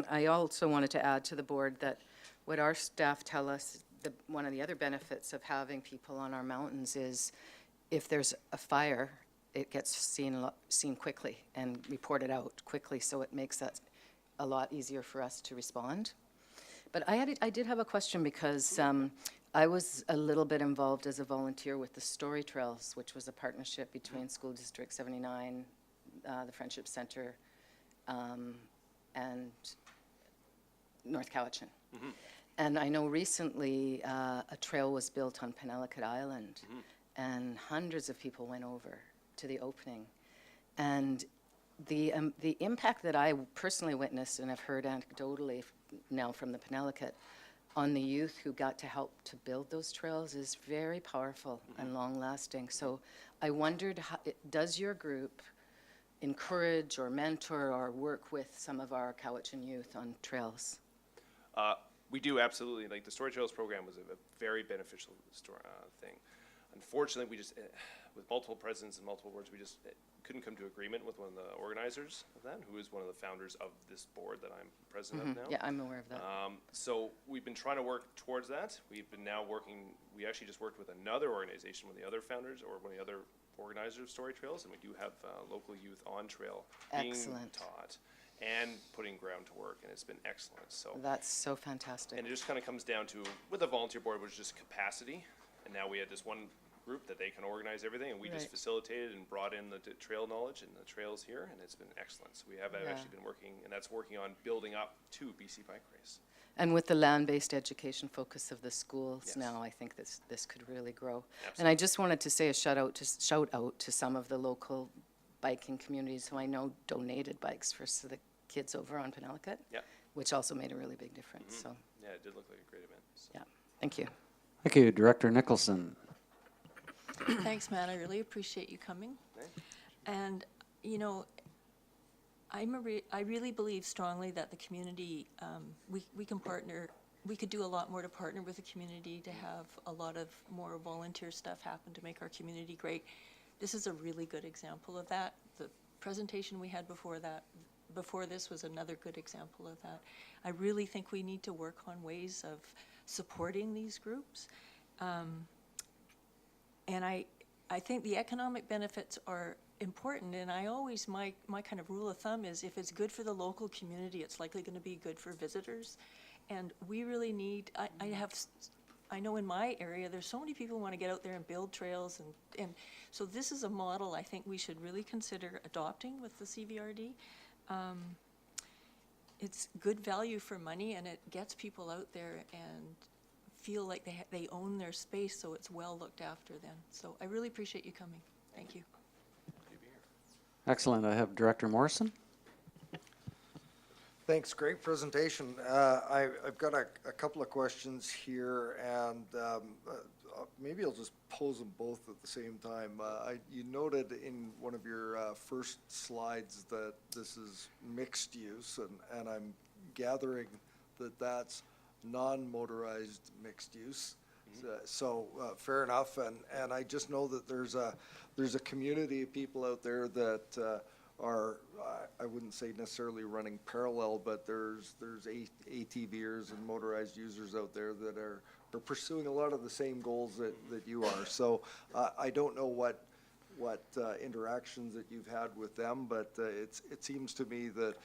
I also wanted to add to the board that what our staff tell us, one of the other benefits of having people on our mountains is if there's a fire, it gets seen quickly and reported out quickly. So it makes that a lot easier for us to respond. But I did have a question because I was a little bit involved as a volunteer with the Story Trails, which was a partnership between School District 79, the Friendship Center, and North Cowichan. And I know recently a trail was built on Penellicut Island, and hundreds of people went over to the opening. And the impact that I personally witnessed and have heard anecdotally now from the Penellicut on the youth who got to help to build those trails is very powerful and long-lasting. So I wondered, does your group encourage or mentor or work with some of our Cowichan youth on trails? We do, absolutely. Like the Story Trails program was a very beneficial thing. Unfortunately, we just, with multiple presidents and multiple boards, we just couldn't come to agreement with one of the organizers of that, who is one of the founders of this board that I'm president of now. Yeah, I'm aware of that. So we've been trying to work towards that. We've been now working, we actually just worked with another organization, one of the other founders or one of the other organizers of Story Trails, and we do have local youth on trail being taught and putting ground to work, and it's been excellent. So that's so fantastic. And it just kind of comes down to, with the volunteer board, was just capacity, and now we had this one group that they can organize everything, and we just facilitated and brought in the trail knowledge and the trails here, and it's been excellent. So we have actually been working, and that's working on building up to BC Bike Race. And with the land-based education focus of the schools now, I think this could really grow. Absolutely. And I just wanted to say a shout out to some of the local biking communities who I know donated bikes for the kids over on Penellicut, which also made a really big difference. So yeah, it did look like a great event. So. Yeah, thank you. Thank you, Director Nicholson. Thanks, Matt. I really appreciate you coming. And, you know, I really believe strongly that the community, we can partner, we could do a lot more to partner with the community to have a lot of more volunteer stuff happen to make our community great. This is a really good example of that. The presentation we had before this was another good example of that. I really think we need to work on ways of supporting these groups. And I think the economic benefits are important, and I always, my kind of rule of thumb is if it's good for the local community, it's likely going to be good for visitors. And we really need, I know in my area, there's so many people who want to get out there and build trails, and so this is a model I think we should really consider adopting with the CVRD. It's good value for money, and it gets people out there and feel like they own their space, so it's well looked after then. So I really appreciate you coming. Thank you. Excellent. I have Director Morrison. Thanks, great presentation. I've got a couple of questions here, and maybe I'll just pose them both at the same time. You noted in one of your first slides that this is mixed use, and I'm gathering that that's non-motorized mixed use. So fair enough, and I just know that there's a community of people out there that are, I wouldn't say necessarily running parallel, but there's ATVers and motorized users out there that are pursuing a lot of the same goals that you are. So I don't know what interactions that you've had with them, but it seems to me that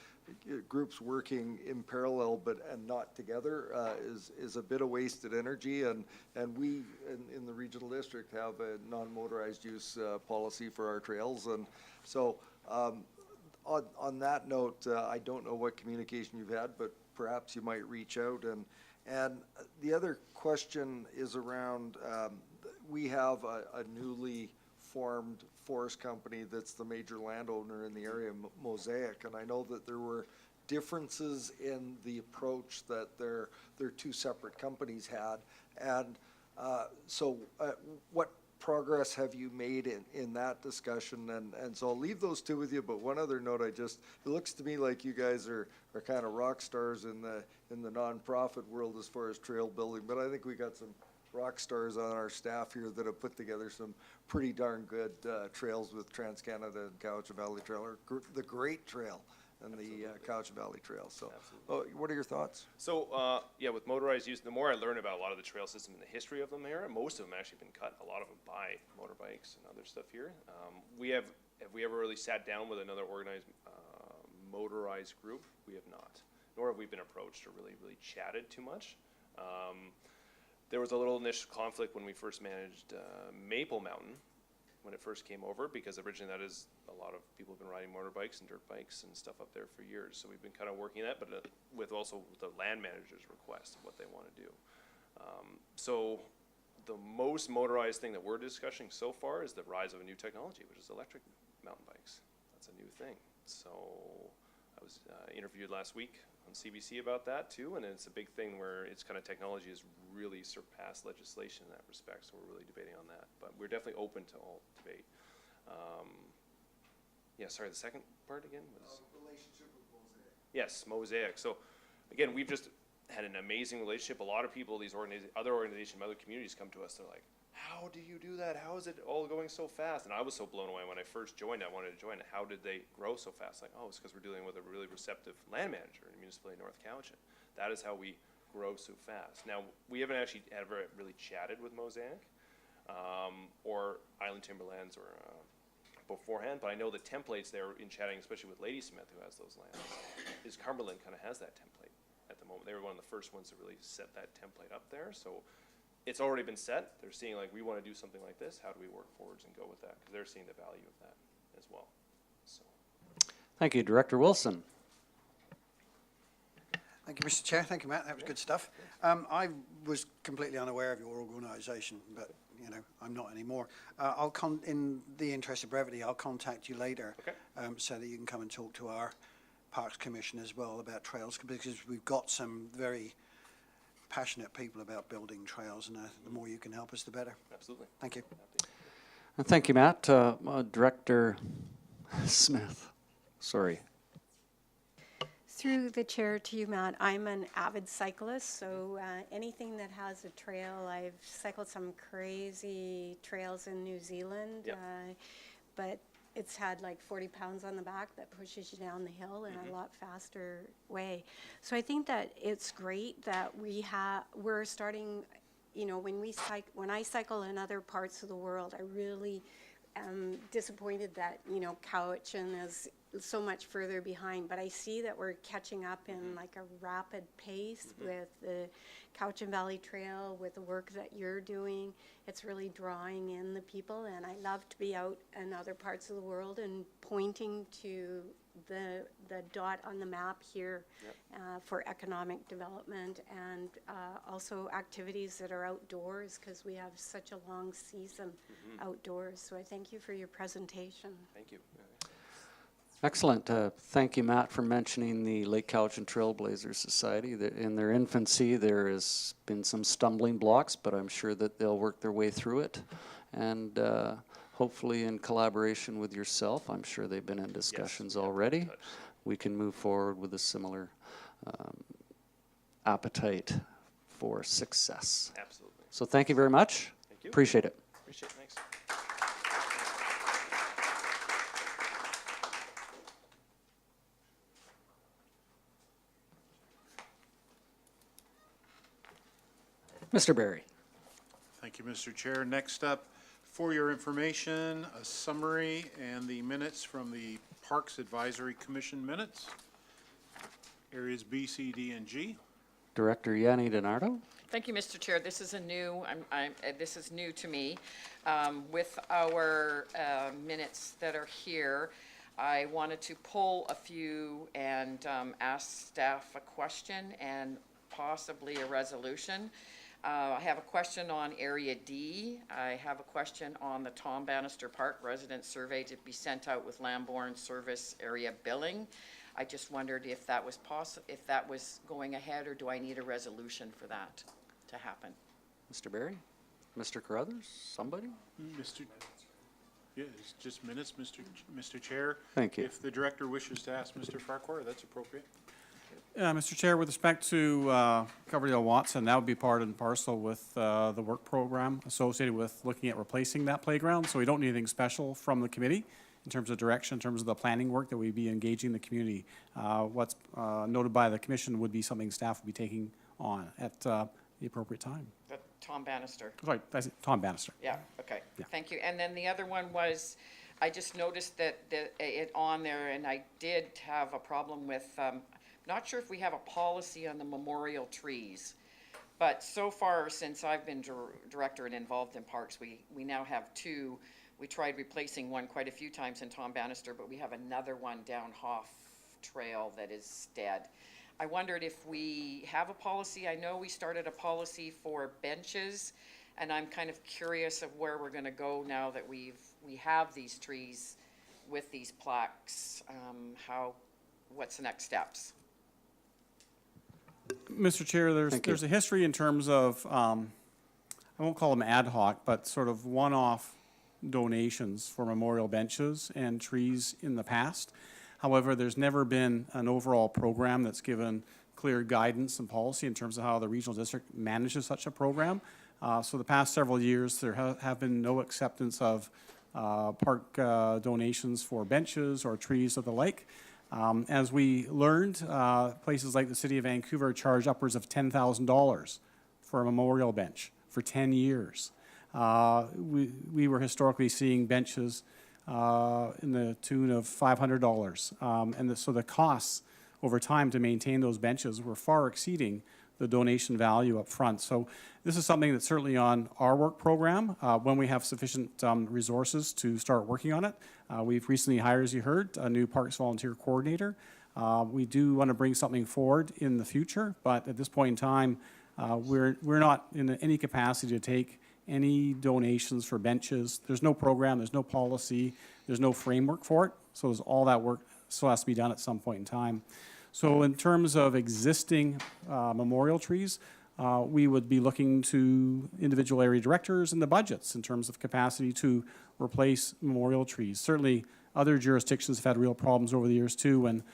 groups working in parallel and not together is a bit of wasted energy, and we in the regional district have a non-motorized use policy for our trails, and so on that note, I don't know what communication you've had, but perhaps you might reach out. And the other question is around, we have a newly formed forest company that's the major landowner in the area, Mosaic, and I know that there were differences in the approach that their two separate companies had, and so what progress have you made in that discussion? And so I'll leave those two with you, but one other note, it looks to me like you guys are kind of rock stars in the nonprofit world as far as trail building, but I think we got some rock stars on our staff here that have put together some pretty darn good trails with Trans-Canada and Cowichan Valley Trail, or the Great Trail and the Cowichan Valley Trail. So what are your thoughts? So yeah, with motorized use, the more I learn about a lot of the trail system and the history of them here, most of them actually been cut, a lot of them by motorbikes and other stuff here. Have we ever really sat down with another organized motorized group? We have not, nor have we been approached or really chatted too much. There was a little initial conflict when we first managed Maple Mountain when it first came over, because originally that is a lot of people have been riding motorbikes and dirt bikes and stuff up there for years. So we've been kind of working that, but with also the land manager's request of what they want to do. So the most motorized thing that we're discussing so far is the rise of a new technology, which is electric mountain bikes. That's a new thing. So I was interviewed last week on CBC about that too, and it's a big thing where it's kind of technology has really surpassed legislation in that respect, so we're really debating on that. But we're definitely open to all debate. Yeah, sorry, the second part again was? Relationship with Mosaic. Yes, Mosaic. So again, we've just had an amazing relationship. A lot of people, these other organizations, other communities come to us, they're like, how do you do that? How is it all going so fast? And I was so blown away when I first joined. I wanted to join. How did they grow so fast? Like, oh, it's because we're dealing with a really receptive land manager in the municipality of North Cowichan. That is how we grow so fast. Now, we haven't actually ever really chatted with Mosaic or Island Timberlands or beforehand, but I know the templates there in chatting, especially with Ladysmith, who has those lands, is Cumberland kind of has that template at the moment. They were one of the first ones to really set that template up there. So it's already been set. They're seeing like, we want to do something like this. How do we work forwards and go with that? Because they're seeing the value of that as well. So. Thank you, Director Wilson. Thank you, Mr. Chair. Thank you, Matt. That was good stuff. I was completely unaware of your organisation, but you know, I'm not anymore. In the interest of brevity, I'll contact you later, okay, so that you can come and talk to our Parks Commission as well about trails, because we've got some very passionate people about building trails, and the more you can help us, the better. Absolutely. Thank you. And thank you, Matt. Director Smith. Sorry. Through the chair to you, Matt, I'm an avid cyclist, so anything that has a trail, I've cycled some crazy trails in New Zealand, yep, but it's had like 40 pounds on the back that pushes you down the hill in a lot faster way. So I think that it's great that we're starting you know, when I cycle in other parts of the world, I really am disappointed that, you know, Cowichan is so much further behind, but I see that we're catching up in like a rapid pace with the Cowichan Valley Trail, with the work that you're doing. It's really drawing in the people, and I love to be out in other parts of the world and pointing to the dot on the map here for economic development, and also activities that are outdoors, because we have such a long season outdoors. So I thank you for your presentation. Thank you. Excellent. Thank you, Matt, for mentioning the Lake Cowichan Trailblazers Society. In their infancy, there has been some stumbling blocks, but I'm sure that they'll work their way through it. And hopefully in collaboration with yourself, I'm sure they've been in discussions already, we can move forward with a similar appetite for success. Absolutely. So thank you very much. Thank you. Appreciate it. Appreciate it. Thanks. Mr. Barry. Thank you, Mr. Chair. Next up, for your information, a summary and the minutes from the Parks Advisory Commission minutes. Areas B, C, D, and G. Director Yanni DiNardo. Thank you, Mr. Chair. This is this is new to me. With our minutes that are here, I wanted to pull a few and ask staff a question and possibly a resolution. I have a question on Area D. I have a question on the Tom Bannister Park resident survey to be sent out with Lambourne service area billing. I just wondered if that was if that was going ahead, or do I need a resolution for that to happen? Mr. Barry? Mr. Carruthers? Somebody? Mr. Yeah, it's just minutes, Mr. Chair. Thank you. If the director wishes to ask Mr. Farquhar, that's appropriate. Mr. Chair, with respect to Coverdale Watson, that would be part and parcel with the work program associated with looking at replacing that playground. So we don't need anything special from the committee in terms of direction, in terms of the planning work that we'd be engaging the community. What's noted by the commission would be something staff would be taking on at the appropriate time. Tom Bannister. Sorry, Tom Bannister. Yeah, okay. Yeah. Thank you. And then the other one was, I just noticed that it on there, and I did have a problem with, not sure if we have a policy on the memorial trees, but so far since I've been director and involved in parks, we now have two. We tried replacing one quite a few times in Tom Bannister, but we have another one down Hoff Trail that is dead. I wondered if we have a policy. I know we started a policy for benches, and I'm kind of curious of where we're going to go now that we have these trees with these plaques. What's the next steps? Mr. Chair, there's a history in terms of, I won't call them ad hoc, but sort of one-off donations for memorial benches and trees in the past. However, there's never been an overall program that's given clear guidance and policy in terms of how the regional district manages such a program. So the past several years, there have been no acceptance of park donations for benches or trees of the like. As we learned, places like the City of Vancouver charge upwards of $10,000 for a memorial bench for 10 years. We were historically seeing benches in the tune of $500. So the costs over time to maintain those benches were far exceeding the donation value up front. So this is something that's certainly on our work program when we have sufficient resources to start working on it. We've recently hired, as you heard, a new Parks Volunteer Coordinator. We do want to bring something forward in the future, but at this point in time, we're not in any capacity to take any donations for benches. There's no program, there's no policy, there's no framework for it. So there's all that work still has to be done at some point in time. So in terms of existing memorial trees, we would be looking to individual area directors and the budgets in terms of capacity to replace memorial trees. Certainly other jurisdictions have had real problems over the years too when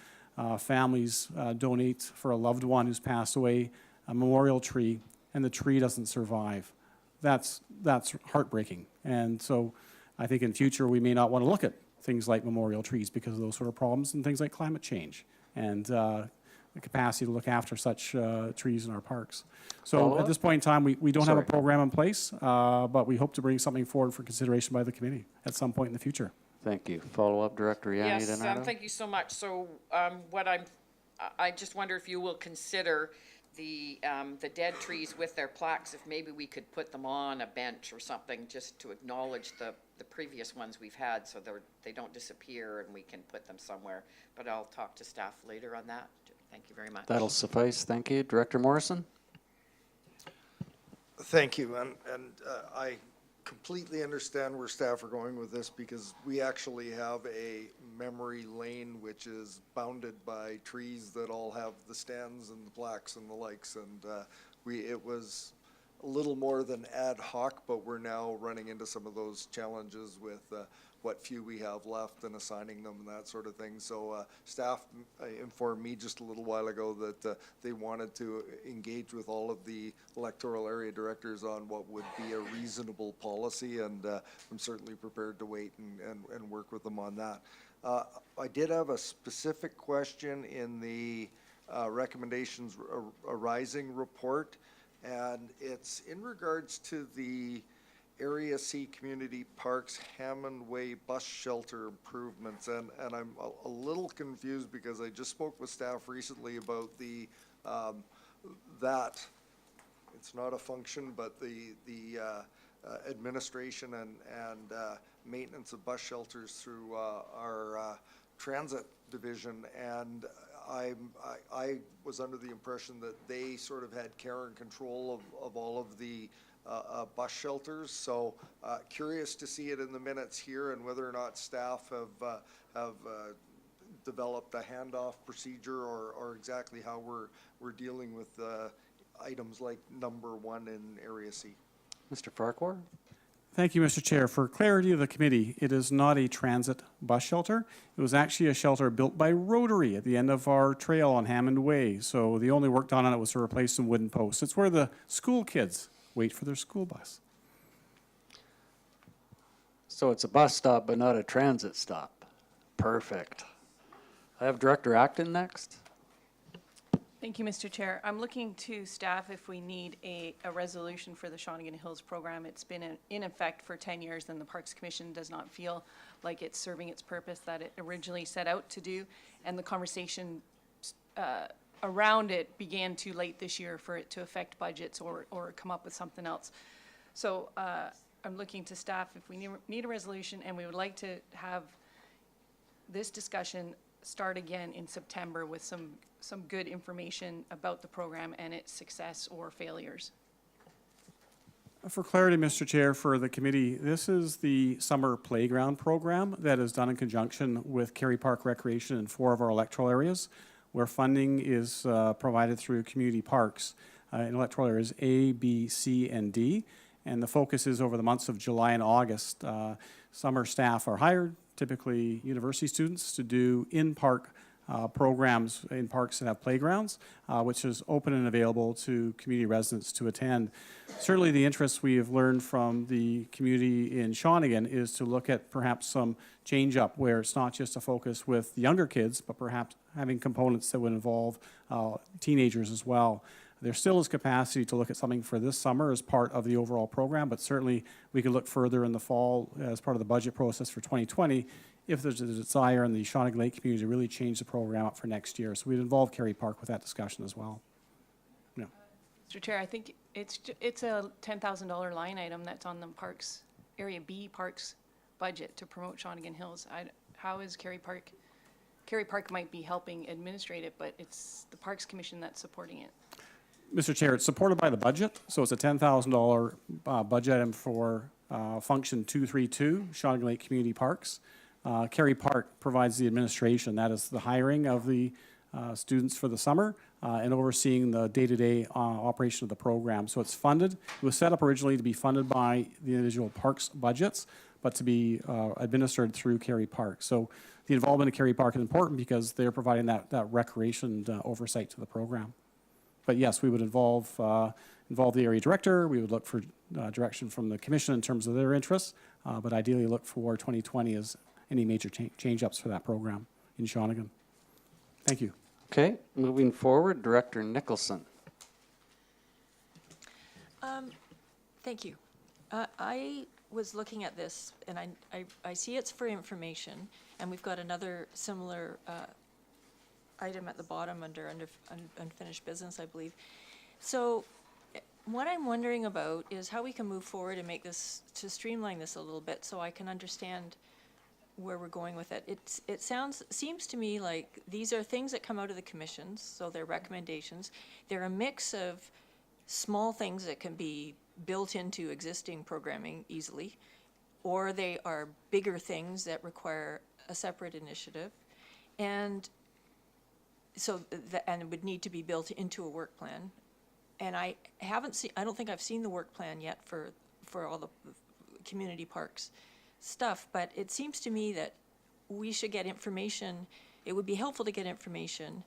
families donate for a loved one who's passed away a memorial tree and the tree doesn't survive. That's heartbreaking. And so I think in future we may not want to look at things like memorial trees because of those sort of problems and things like climate change. And the capacity to look after such trees in our parks. So Follow-up? at this point in time, we don't have a Sorry. program in place, but we hope to bring something forward for consideration by the committee at some point in the future. Thank you. Follow-up, Director Yanni Yes, Donato? thank you so much. So, I just wonder if you will consider the dead trees with their plaques, if maybe we could put them on a bench or something, just to acknowledge the previous ones we've had, so they don't disappear and we can put them somewhere. But I'll talk to staff later on that. Thank you very much. That'll suffice. Thank you. Director Morrison? Thank you, and I completely understand where staff are going with this, because we actually have a memory lane which is bounded by trees that all have the stands and the plaques and the likes, and it was a little more than ad hoc, but we're now running into some of those challenges with what few we have left and assigning them and that sort of thing. So staff informed me just a little while ago that they wanted to engage with all of the electoral area directors on what would be a reasonable policy, and I'm certainly prepared to wait and work with them on that. I did have a specific question in the recommendations arising report, and it's in regards to the Area C Community Parks Hammond Way bus shelter improvements, and I'm a little confused because I just spoke with staff recently about the that it's not a function, but the administration and maintenance of bus shelters through our transit division, and I was under the impression that they sort of had care and control of all of the bus shelters. So curious to see it in the minutes here, and whether or not staff have developed a handoff procedure, or exactly how we're dealing with items like number 1 in Area C. Mr. Farquhar? Thank you, Mr. Chair. For clarity of the committee, it is not a transit bus shelter. It was actually a shelter built by Rotary at the end of our trail on Hammond Way. So the only work done on it was to replace some wooden posts. It's where the school kids wait for their school bus. So it's a bus stop, but not a transit stop. Perfect. I have Director Acton next. Thank you, Mr. Chair. I'm looking to staff if we need a resolution for the Shawnigan Hills program. It's been in effect for 10 years, and the Parks Commission does not feel like it's serving its purpose that it originally set out to do. And the conversation around it began too late this year for it to affect budgets or come up with something else. So I'm looking to staff if we need a resolution, and we would like to have this discussion start again in September with some good information about the program and its success or failures. For clarity, Mr. Chair, for the committee, this is the summer playground program that is done in conjunction with Kerry Park Recreation in 4 of our electoral areas, where funding is provided through community parks in electoral areas A, B, C, and D. And the focus is over the months of July and August. Summer staff are hired, typically university students, to do in-park programs in parks that have playgrounds, which is open and available to community residents to attend. Certainly the interest we have learned from the community in Shawnigan is to look at perhaps some change up where it's not just a focus with the younger kids, but perhaps having components that would involve teenagers as well. There still is capacity to look at something for this summer as part of the overall program, but certainly we could look further in the fall as part of the budget process for 2020 if there's a desire in the Shawnigan Lake community to really change the program up for next year. So we'd involve Kerry Park with that discussion as well. Yeah. Mr. Chair, I think it's a $10,000 line item that's on the Parks, Area B Parks budget to promote Shawnigan Hills. How is Kerry Park? Kerry Park might be helping administrate it, but it's the Parks Commission that's supporting it. Mr. Chair, it's supported by the budget, so it's a $10,000 budget item for Function 232, Shawnigan Lake Community Parks. Kerry Park provides the administration, that is the hiring of the students for the summer and overseeing the day-to-day operation of the program. So it's funded. It was set up originally to be funded by the individual parks budgets, but to be administered through Kerry Park. So the involvement of Kerry Park is important because they're providing that recreation oversight to the program. But yes, we would involve the area director. We would look for direction from the commission in terms of their interests, but ideally look for 2020 as any major change-ups for that program in Shawnigan. Thank you. Okay, moving forward, Director Nicholson. Thank you. I was looking at this, and I see it's for information, and we've got another similar item at the bottom under unfinished business, I believe. So what I'm wondering about is how we can move forward and make this, to streamline this a little bit so I can understand where we're going with it. It seems to me like these are things that come out of the commissions, so they're recommendations. They're a mix of small things that can be built into existing programming easily, or they are bigger things that require a separate initiative, and so and would need to be built into a work plan. And I don't think I've seen the work plan yet for all the community parks stuff, but it seems to me that we should get information. It would be helpful to get information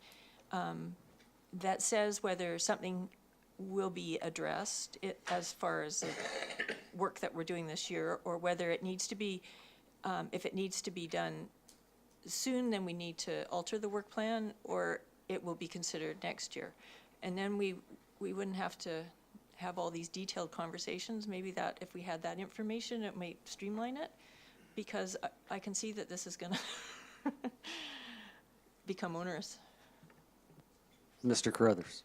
that says whether something will be addressed as far as the work that we're doing this year, or whether it needs to be, if it needs to be done soon, then we need to alter the work plan, or it will be considered next year. And then we wouldn't have to have all these detailed conversations. Maybe that if we had that information, it might streamline it, because I can see that this is going to become onerous. Mr. Carruthers.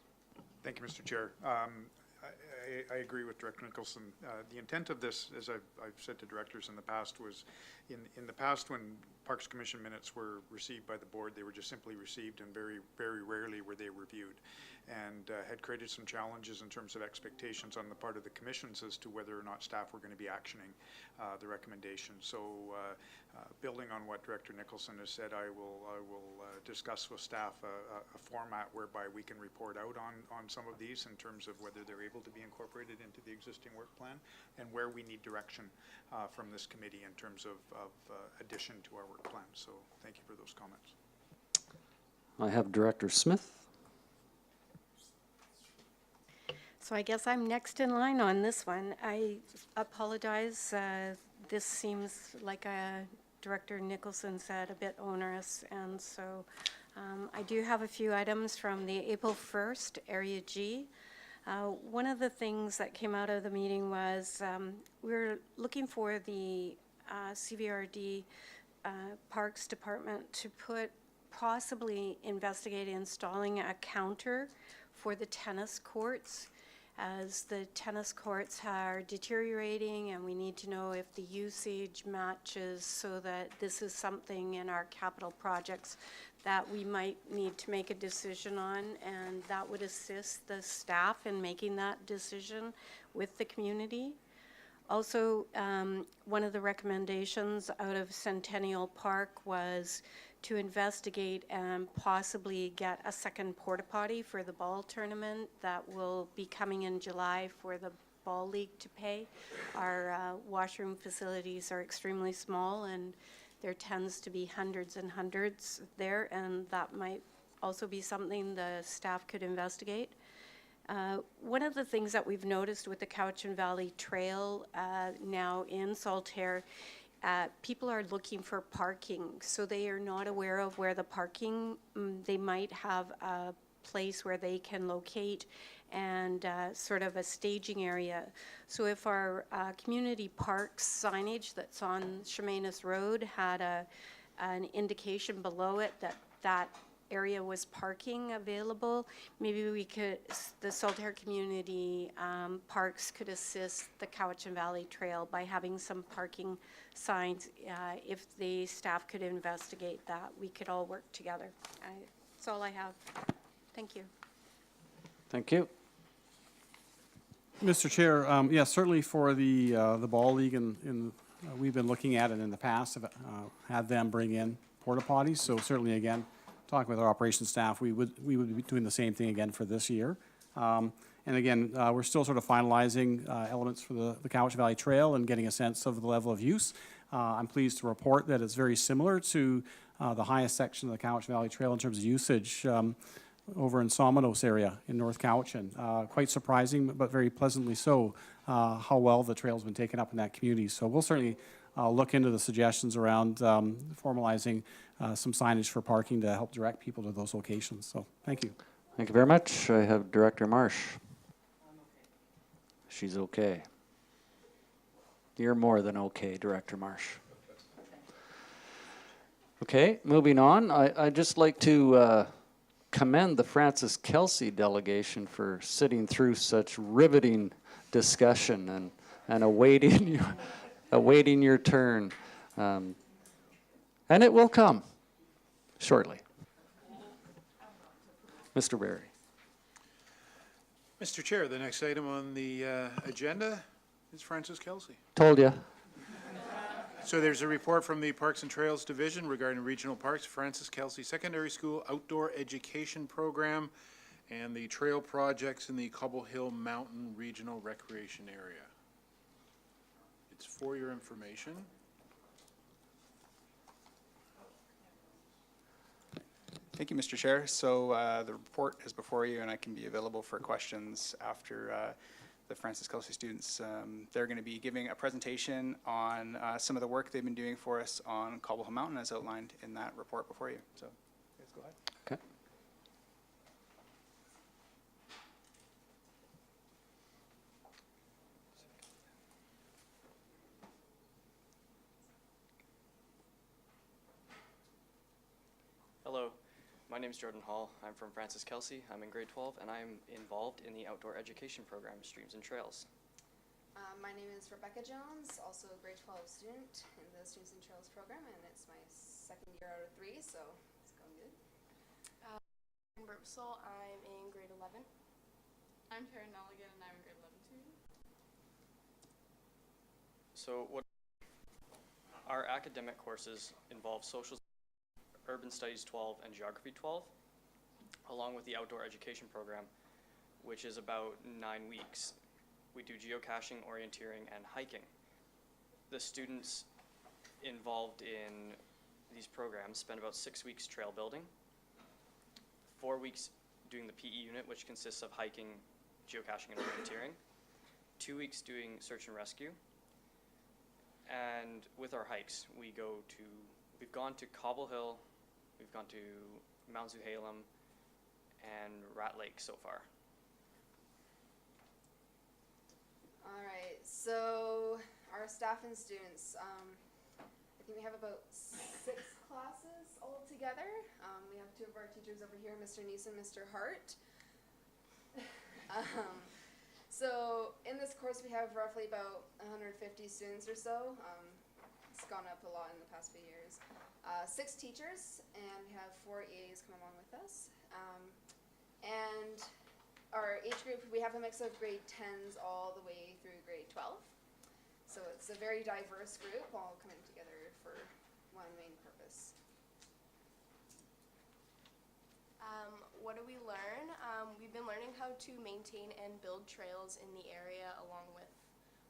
Thank you, Mr. Chair. I agree with Director Nicholson. The intent of this, as I've said to directors in the past, was in the past when Parks Commission minutes were received by the board, they were just simply received, and very, very rarely were they reviewed, and had created some challenges in terms of expectations on the part of the commissions as to whether or not staff were going to be actioning the recommendation. So building on what Director Nicholson has said, I will discuss with staff a format whereby we can report out on some of these in terms of whether they're able to be incorporated into the existing work plan, and where we need direction from this committee in terms of addition to our work plan. So thank you for those comments. I have Director Smith. So I guess I'm next in line on this one. I apologize. This seems, like Director Nicholson said, a bit onerous, and so I do have a few items from the April 1st Area G. One of the things that came out of the meeting was we're looking for the CVRD Parks Department to possibly investigate installing a counter for the tennis courts, as the tennis courts are deteriorating, and we need to know if the usage matches, so that this is something in our capital projects that we might need to make a decision on, and that would assist the staff in making that decision with the community. Also, one of the recommendations out of Centennial Park was to investigate and possibly get a second porta potty for the ball tournament that will be coming in July for the ball league to pay. Our washroom facilities are extremely small, and there tends to be hundreds and hundreds there, and that might also be something the staff could investigate. One of the things that we've noticed with the Cowichan Valley Trail now in Saltaire, people are looking for parking, so they are not aware of where the parking, they might have a place where they can locate, and sort of a staging area. So if our community parks signage that's on Chemainus Road had an indication below it that area was parking available, maybe we could, the Saltaire Community Parks could assist the Cowichan Valley Trail by having some parking signs. If the staff could investigate that, we could all work together. That's all I have. Thank you. Thank you. Mr. Chair, yes, certainly for the ball league, and we've been looking at it in the past, had them bring in porta potties. So certainly, again, talking with our operations staff, we would be doing the same thing again for this year. And again, we're still sort of finalizing elements for the Cowichan Valley Trail and getting a sense of the level of use. I'm pleased to report that it's very similar to the highest section of the Cowichan Valley Trail in terms of usage over in Somenos area in North Cowichan. Quite surprising, but very pleasantly so, how well the trail's been taken up in that community. So we'll certainly look into the suggestions around formalizing some signage for parking to help direct people to those locations. So thank you. Thank you very much. I have Director Marsh. She's okay. You're more than okay, Director Marsh. Okay, moving on. I'd just like to commend the Francis Kelsey delegation for sitting through such riveting discussion and awaiting your turn. And it will come shortly. Mr. Barry. Mr. Chair, the next item on the agenda is Francis Kelsey. Told you. So there's a report from the Parks and Trails Division regarding regional parks, Francis Kelsey Secondary School Outdoor Education Program, and the trail projects in the Cobble Hill Mountain Regional Recreation Area. It's for your information. Thank you, Mr. Chair. So the report is before you, and I can be available for questions after the Francis Kelsey students. They're going to be giving a presentation on some of the work they've been doing for us on Cobble Hill Mountain as outlined in that report before you. So please go ahead. Okay. Hello, my name is Jordan Hall. I'm from Francis Kelsey. I'm in grade 12 and I'm involved in the outdoor education program, Streams and Trails. My name is Rebecca Jones, also a grade 12 student in the Streams and Trails program, and it's my second year out of 3, so it's going good. I'm Bursel. I'm in grade 11. I'm Karen Nelligan, and I'm in grade 11 too. So what our academic courses involve social, urban studies 12, and geography 12, along with the outdoor education program, which is about 9 weeks. We do geocaching, orienteering, and hiking. The students involved in these programs spend about 6 weeks trail building, 4 weeks doing the PE unit, which consists of hiking, geocaching, and orienteering, 2 weeks doing search and rescue. And with our hikes, we've gone to Cobble Hill, we've gone to Mount Zuhalem, and Rat Lake so far. All right, so our staff and students, I think we have about 6 classes all together. We have 2 of our teachers over here, Mr. Neeson, Mr. Hart. So in this course, we have roughly about 150 students or so. It's gone up a lot in the past few years. 6 teachers, and we have 4 EAs come along with us. And our age group, we have a mix of grade 10s all the way through grade 12. So it's a very diverse group, all coming together for one main purpose. What do we learn? We've been learning how to maintain and build trails in the area along with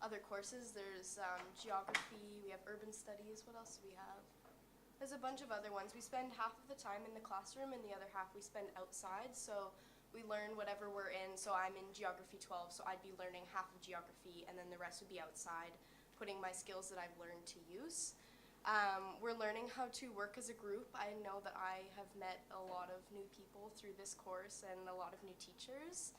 other courses. There's geography, we have urban studies. What else do we have? There's a bunch of other ones. We spend half of the time in the classroom and the other half we spend outside. So we learn whatever we're in. So I'm in geography 12, so I'd be learning half of geography and then the rest would be outside, putting my skills that I've learned to use. We're learning how to work as a group. I know that I have met a lot of new people through this course and a lot of new teachers.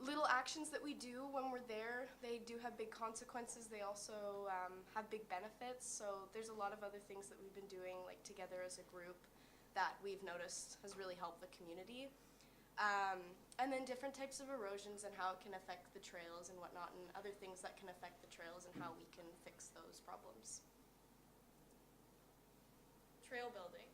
Little actions that we do when we're there, they do have big consequences. They also have big benefits. So there's a lot of other things that we've been doing like together as a group that we've noticed has really helped the community. And then different types of erosions and how it can affect the trails and whatnot, and other things that can affect the trails and how we can fix those problems. Trail building.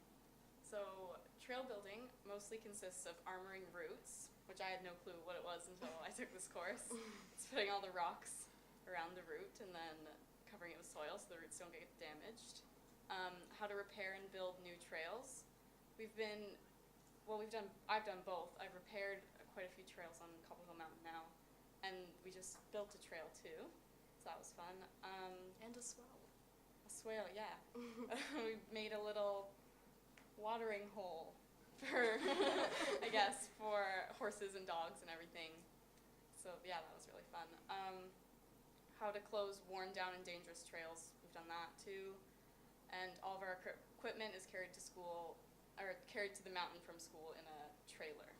So trail building mostly consists of armoring routes, which I had no clue what it was until I took this course. It's putting all the rocks around the route and then covering it with soil so the roots don't get damaged. How to repair and build new trails. I've done both. I've repaired quite a few trails on Cobble Hill Mountain now, and we just built a trail too, so that was fun. And a swale. A swale, yeah. We made a little watering hole for, I guess, for horses and dogs and everything. So yeah, that was really fun. how to close worn down and dangerous trails. We've done that too. And all of our equipment is carried to school, or carried to the mountain from school in a trailer.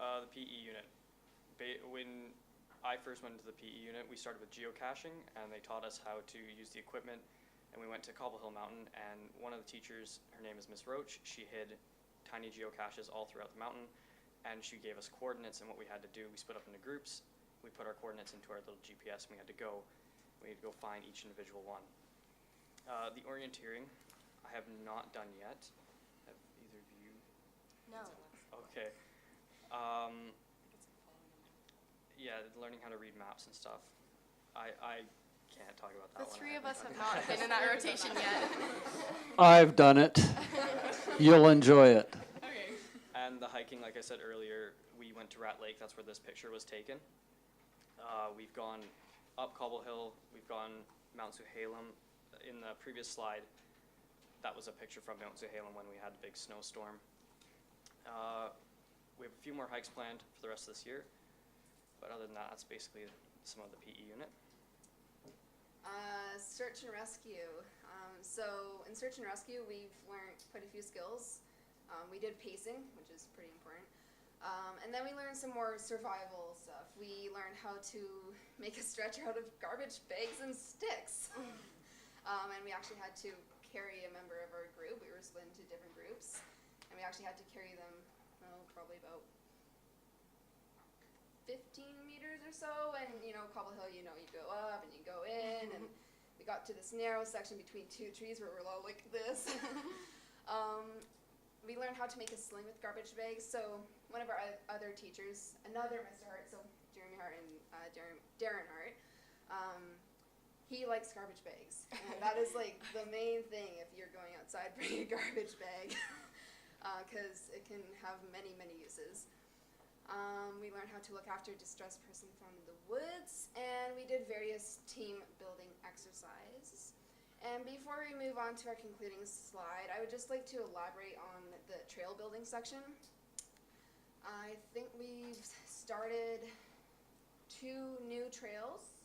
The PE unit. When I first went into the PE unit, we started with geocaching, and they taught us how to use the equipment. And we went to Cobble Hill Mountain, and one of the teachers, her name is Miss Roach, she hid tiny geocaches all throughout the mountain, and she gave us coordinates and what we had to do. We split up into groups, we put our coordinates into our little GPS, and we had to go find each individual one. The orienteering, I have not done yet. Have either of you? No. Okay. Yeah, learning how to read maps and stuff. I can't talk about that The one. three of us have not been in that rotation yet. I've done it. You'll enjoy it. Okay. And the hiking, like I said earlier, we went to Rat Lake. That's where this picture was taken. We've gone up Cobble Hill. We've gone Mount Suhalem. In the previous slide, that was a picture from Mount Suhalem when we had a big snowstorm. We have a few more hikes planned for the rest of this year. But other than that, that's basically some of the PE unit. Search and rescue. So in search and rescue, we've learned quite a few skills. We did pacing, which is pretty important. And then we learned some more survival stuff. We learned how to make a stretcher out of garbage bags and sticks. And we actually had to carry a member of our group. We were split into different groups. And we actually had to carry them, probably about 15 meters or so, and Cobble Hill, you go up and you go in, and we got to this narrow section between two trees where we're all like this. We learned how to make a sling with garbage bags. So one of our other teachers, another Mr. Hart, so Jeremy Hart and Darren Hart, he likes garbage bags, and that is like the main thing if you're going outside, bring a garbage bag, because it can have many, many uses. We learned how to look after a distressed person found in the woods, and we did various team building exercises. And before we move on to our concluding slide, I would just like to elaborate on the trail building section. I think we've started 2 new trails.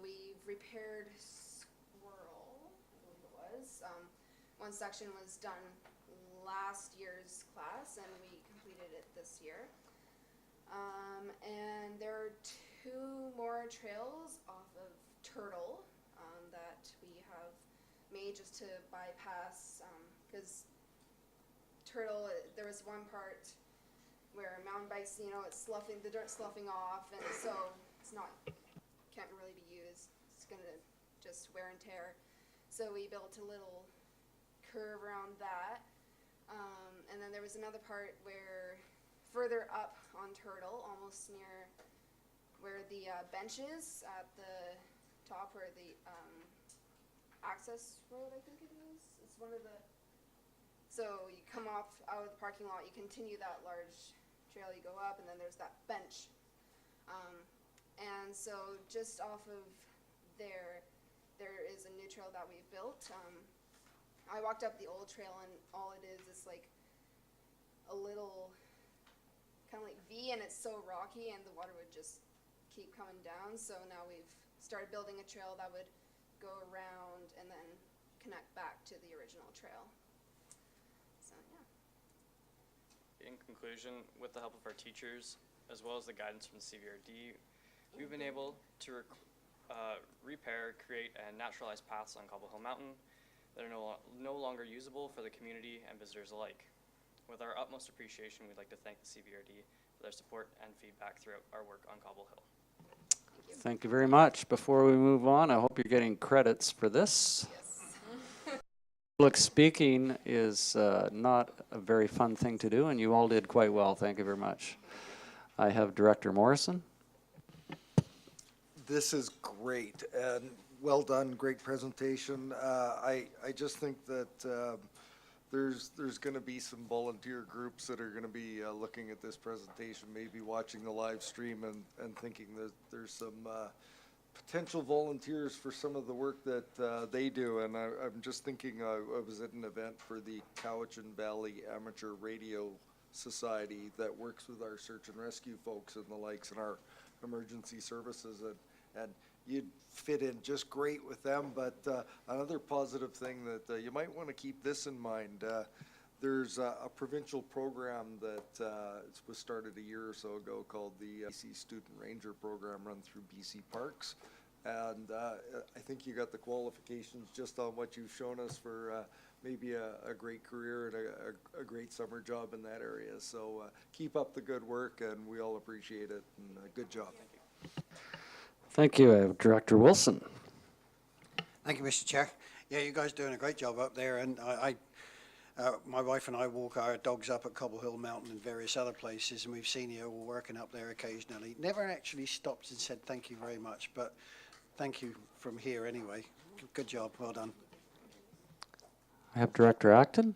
We've repaired Squirrel, I believe it was. One section was done last year's class, and we completed it this year. And there are 2 more trails off of Turtle that we have made just to bypass, because Turtle, there was one part where mountain bikes, it's sloughing, the dirt's sloughing off, and so it's not, can't really be used. It's gonna just wear and tear. So we built a little curve around that. And then there was another part where further up on Turtle, almost near where the bench is at the top, where the access road, I think it is. It's one of the, so you come off out of the parking lot, you continue that large trail, you go up, and then there's that bench. And so just off of there is a new trail that we've built. I walked up the old trail, and all it is like a little kind of like V, and it's so rocky, and the water would just keep coming down. So now we've started building a trail that would go around and then connect back to the original trail. So yeah. In conclusion, with the help of our teachers, as well as the guidance from the CVRD, we've been able to repair, create, and naturalize paths on Cobble Hill Mountain that are no longer usable for the community and visitors alike. With our utmost appreciation, we'd like to thank the CVRD for their support and feedback throughout our work on Cobble Hill. Thank you very much. Before we move on, I hope you're getting credits for this. Public speaking is not a very fun thing to do, and you all did quite well. Thank you very much. I have Director Morrison. This is great, and well done, great presentation. I just think that there's going to be some volunteer groups that are going to be looking at this presentation, maybe watching the live stream and thinking that there's some potential volunteers for some of the work that they do. And I'm just thinking, I was at an event for the Cowichan Valley Amateur Radio Society that works with our search and rescue folks and the likes, and emergency services, and you'd fit in just great with them. But another positive thing that you might want to keep this in mind, there's a provincial program that was started a year or so ago called the BC Student Ranger Program, run through BC Parks. And I think you got the qualifications just on what you've shown us for maybe a great career and a great summer job in that area. So keep up the good work, and we all appreciate it, and good job. Thank you. I have Director Wilson. Thank you, Mr. Chair. Yeah, you guys are doing a great job up there, and my wife and I walk our dogs up at Cobble Hill Mountain and various other places, and we've seen you all working up there occasionally. Never actually stopped and said thank you very much, but thank you from here anyway. Good job. Well done. I have Director Acton.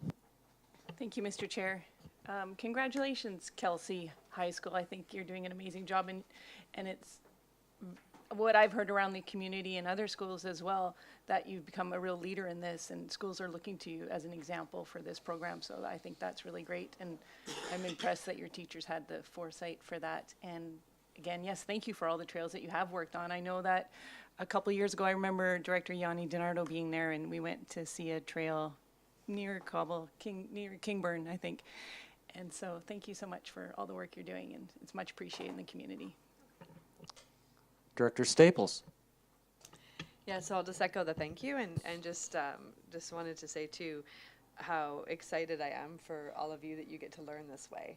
Thank you, Mr. Chair. Congratulations, Kelsey High School. I think you're doing an amazing job, and it's what I've heard around the community and other schools as well, that you've become a real leader in this, and schools are looking to you as an example for this program. So I think that's really great, and I'm impressed that your teachers had the foresight for that. And again, yes, thank you for all the trails that you have worked on. I know that a couple of years ago, I remember Director Yanni DiNardo being there, and we went to see a trail near near Kingburn, I think. And so thank you so much for all the work you're doing, and it's much appreciated in the community. Director Staples. Yeah, so I'll just echo the thank you, and just wanted to say too how excited I am for all of you that you get to learn this way.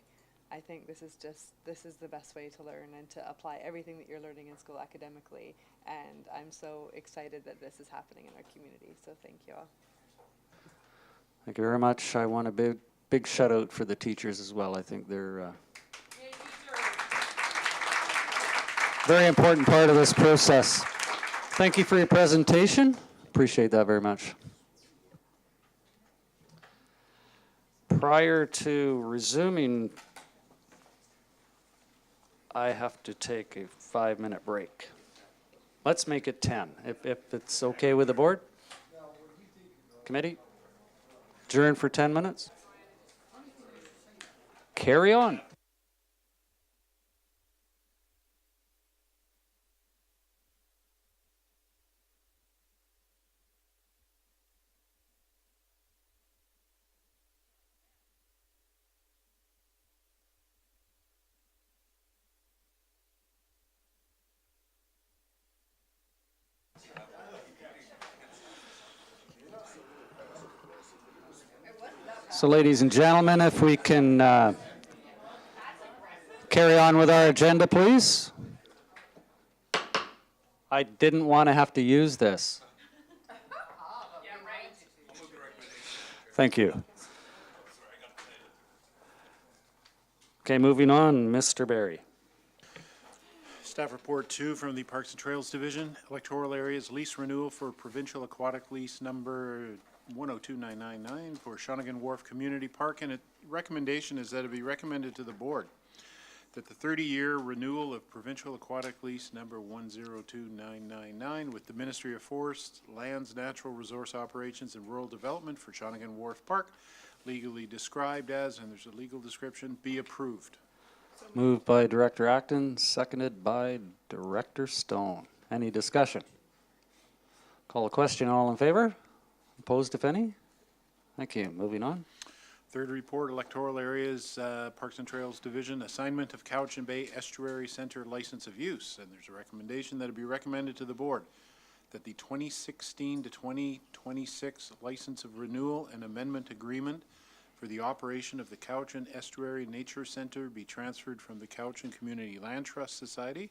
I think this is the best way to learn and to apply everything that you're learning in school academically, and I'm so excited that this is happening in our community, so thank you all. Thank you very much. I want a big shout out for the teachers as well. I think they're very important part of this process. Thank you for your presentation. Appreciate that very much. Prior to resuming, I have to take a 5-minute break. Let's make it 10, if it's okay with the board. Committee, adjourn for 10 minutes. Carry on. So, ladies and gentlemen, if we can carry on with our agenda, please. I didn't want to have to use this. Thank you. Okay, moving on, Mr. Barry. Staff report 2 from the Parks and Trails Division. Electoral areas lease renewal for provincial aquatic lease number 102999 for Shawnigan Wharf Community Park, and a recommendation is that it be recommended to the board that the 30-year renewal of provincial aquatic lease number 102999 with the Ministry of Forests, Lands, Natural Resource Operations, and Rural Development for Shawnigan Wharf Park, legally described as, and there's a legal description, be approved. Moved by Director Acton, seconded by Director Stone. Any discussion? Call a question. All in favor? Opposed, if any? Thank you. Moving on. Third report, electoral areas, Parks and Trails Division, assignment of Cowichan Bay Estuary Center license of use. And there's a recommendation that it be recommended to the board that the 2016 to 2026 license of renewal and amendment agreement for the operation of the Cowichan Estuary Nature Center be transferred from the Cowichan Community Land Trust Society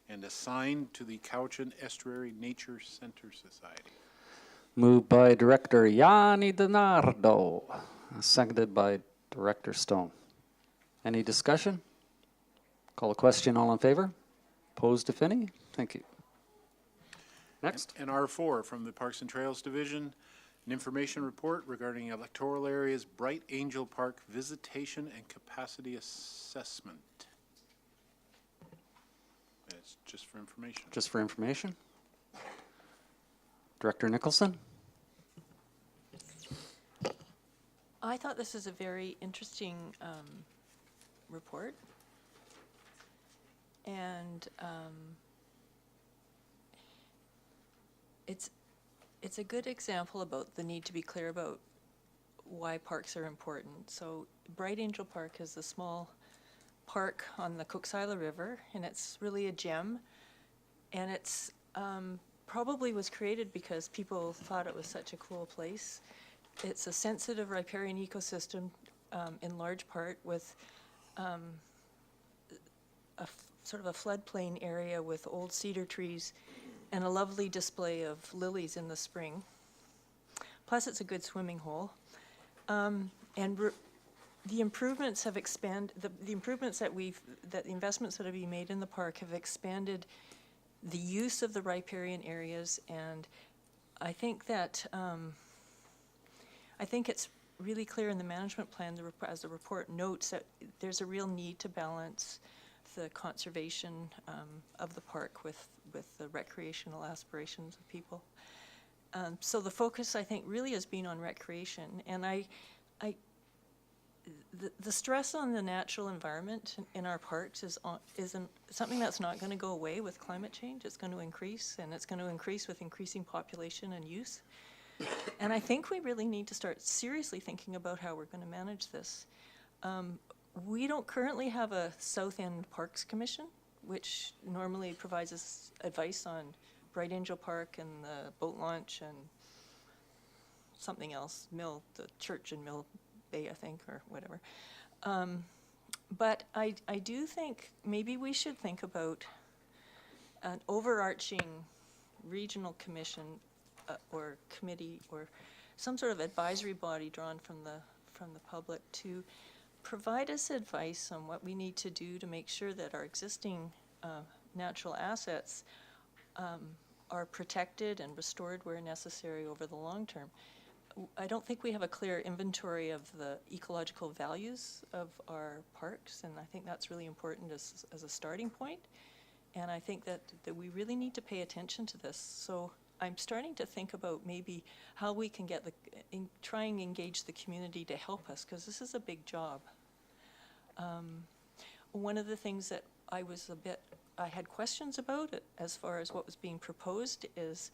and assigned to the Cowichan Estuary Nature Center Society. Moved by Director Yanni DiNardo, seconded by Director Stone. Any discussion? Call a question. All in favor? Opposed, if any? Thank you. Next. And R4 from the Parks and Trails Division, an information report regarding electoral areas Bright Angel Park visitation and capacity assessment. It's just for information. Just for information. Director Nicholson. I thought this is a very interesting report. And it's a good example about the need to be clear about why parks are important. So Bright Angel Park is a small park on the Cooksila River, and it's really a gem. And it's probably was created because people thought it was such a cool place. It's a sensitive riparian ecosystem in large part with sort of a floodplain area with old cedar trees and a lovely display of lilies in the spring. Plus, it's a good swimming hole. The improvements have expanded, the improvements that the investments that have been made in the park have expanded the use of the riparian areas, and I think that, I think it's really clear in the management plan, as the report notes, that there's a real need to balance the conservation of the park with the recreational aspirations of people. So the focus, I think, really has been on recreation, and the stress on the natural environment in our parks is something that's not going to go away with climate change. It's going to increase, and it's going to increase with increasing population and use. And I think we really need to start seriously thinking about how we're going to manage this. We don't currently have a South End Parks Commission, which normally provides us advice on Bright Angel Park and the boat launch and something else, the church in Mill Bay, I think, or whatever. But I do think maybe we should think about an overarching regional commission or committee or some sort of advisory body drawn from the public to provide us advice on what we need to do to make sure that our existing natural assets are protected and restored where necessary over the long term. I don't think we have a clear inventory of the ecological values of our parks, and I think that's really important as a starting point. And I think that we really need to pay attention to this. So I'm starting to think about maybe how we can get try and engage the community to help us, because this is a big job. One of the things that I had questions about it, as far as what was being proposed, is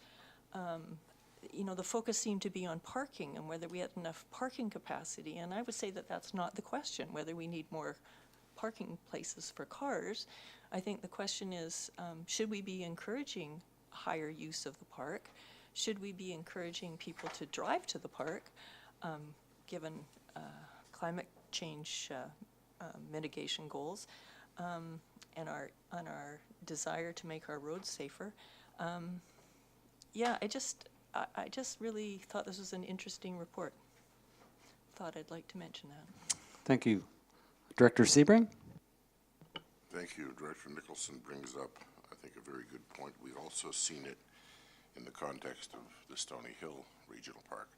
the focus seemed to be on parking and whether we had enough parking capacity. And I would say that that's not the question, whether we need more parking places for cars. I think the question is, should we be encouraging higher use of the park? Should we be encouraging people to drive to the park, given climate change mitigation goals, and our desire to make our roads safer? Yeah, I just really thought this was an interesting report. Thought I'd like to mention that. Thank you. Director Sebring? Thank you. Director Nicholson brings up, I think, a very good point. We've also seen it in the context of the Stony Hill Regional Park.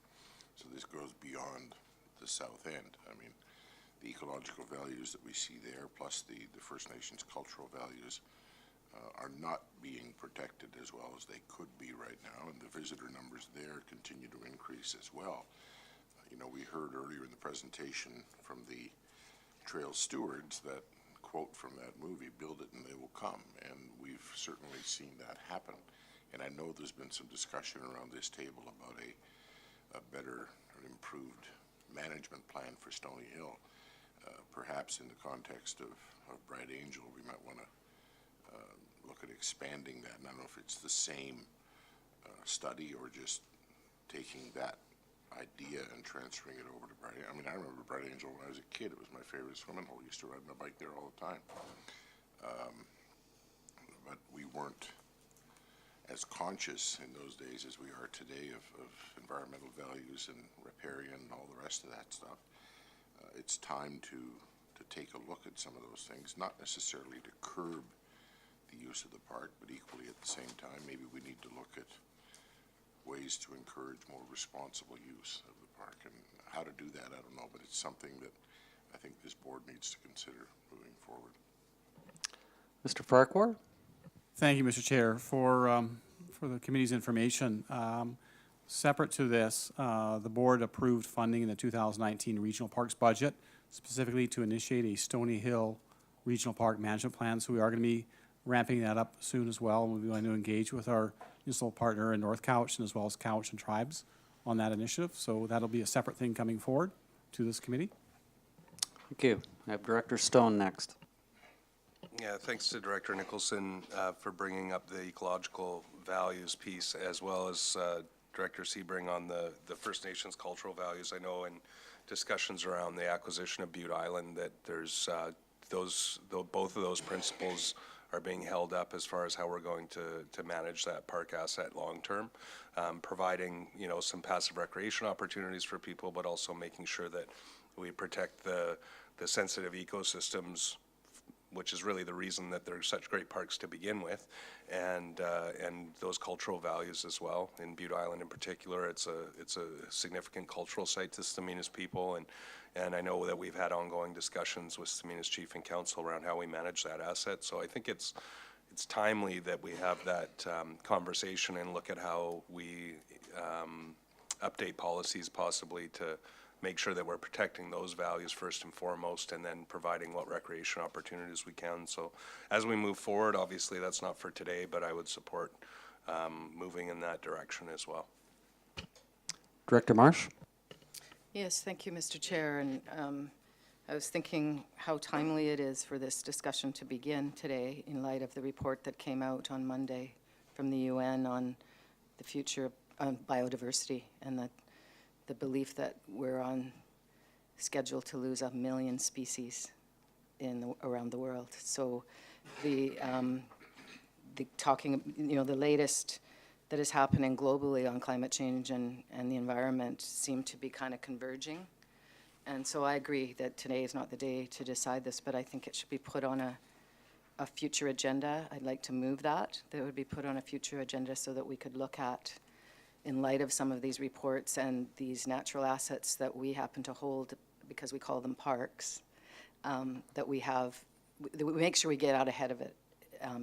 So this goes beyond the South End. I mean, the ecological values that we see there, plus the First Nations cultural values, are not being protected as well as they could be right now, and the visitor numbers there continue to increase as well. We heard earlier in the presentation from the trail stewards that quote from that movie, "Build it and they will come," and we've certainly seen that happen. And I know there's been some discussion around this table about a better or improved management plan for Stony Hill. Perhaps in the context of Bright Angel, we might want to look at expanding that. And I don't know if it's the same study or just taking that idea and transferring it over to Bright Angel. I mean, I remember Bright Angel when I was a kid. It was my favorite swimming hole. I used to ride my bike there all the time. But we weren't as conscious in those days as we are today of environmental values and riparian and all the rest of that stuff. It's time to take a look at some of those things, not necessarily to curb the use of the park, but equally at the same time, maybe we need to look at ways to encourage more responsible use of the park. And how to do that, I don't know, but it's something that I think this board needs to consider moving forward. Mr. Farquhar? Thank you, Mr. Chair, for the committee's information. Separate to this, the board approved funding in the 2019 Regional Parks budget, specifically to initiate a Stony Hill Regional Park Management Plan. So we are going to be ramping that up soon as well. And we want to engage with our municipal partner in North Couch and as well as Couch and Tribes on that initiative. So that'll be a separate thing coming forward to this committee. Thank you. I have Director Stone next. Yeah, thanks to Director Nicholson for bringing up the ecological values piece, as well as Director Sebring on the First Nations cultural values. I know in discussions around the acquisition of Butte Island that there's both of those principles are being held up as far as how we're going to manage that park asset long term, providing some passive recreation opportunities for people, but also making sure that we protect the sensitive ecosystems, which is really the reason that they're such great parks to begin with, and those cultural values as well. In Butte Island in particular, it's a significant cultural site to Stamina's people, and I know that we've had ongoing discussions with Stamina's chief and council around how we manage that asset. So I think it's timely that we have that conversation and look at how we update policies possibly to make sure that we're protecting those values first and foremost, and then providing what recreation opportunities we can. So as we move forward, obviously that's not for today, but I would support moving in that direction as well. Director Marsh? Yes, thank you, Mr. Chair. And I was thinking how timely it is for this discussion to begin today in light of the report that came out on Monday from the UN on the future of biodiversity and the belief that we're on schedule to lose 1 million species around the world. So the talking, the latest that is happening globally on climate change and the environment seem to be kind of converging. And so I agree that today is not the day to decide this, but I think it should be put on a future agenda. I'd like to move that it would be put on a future agenda so that we could look at, in light of some of these reports and these natural assets that we happen to hold because we call them parks, that we make sure we get out ahead of it,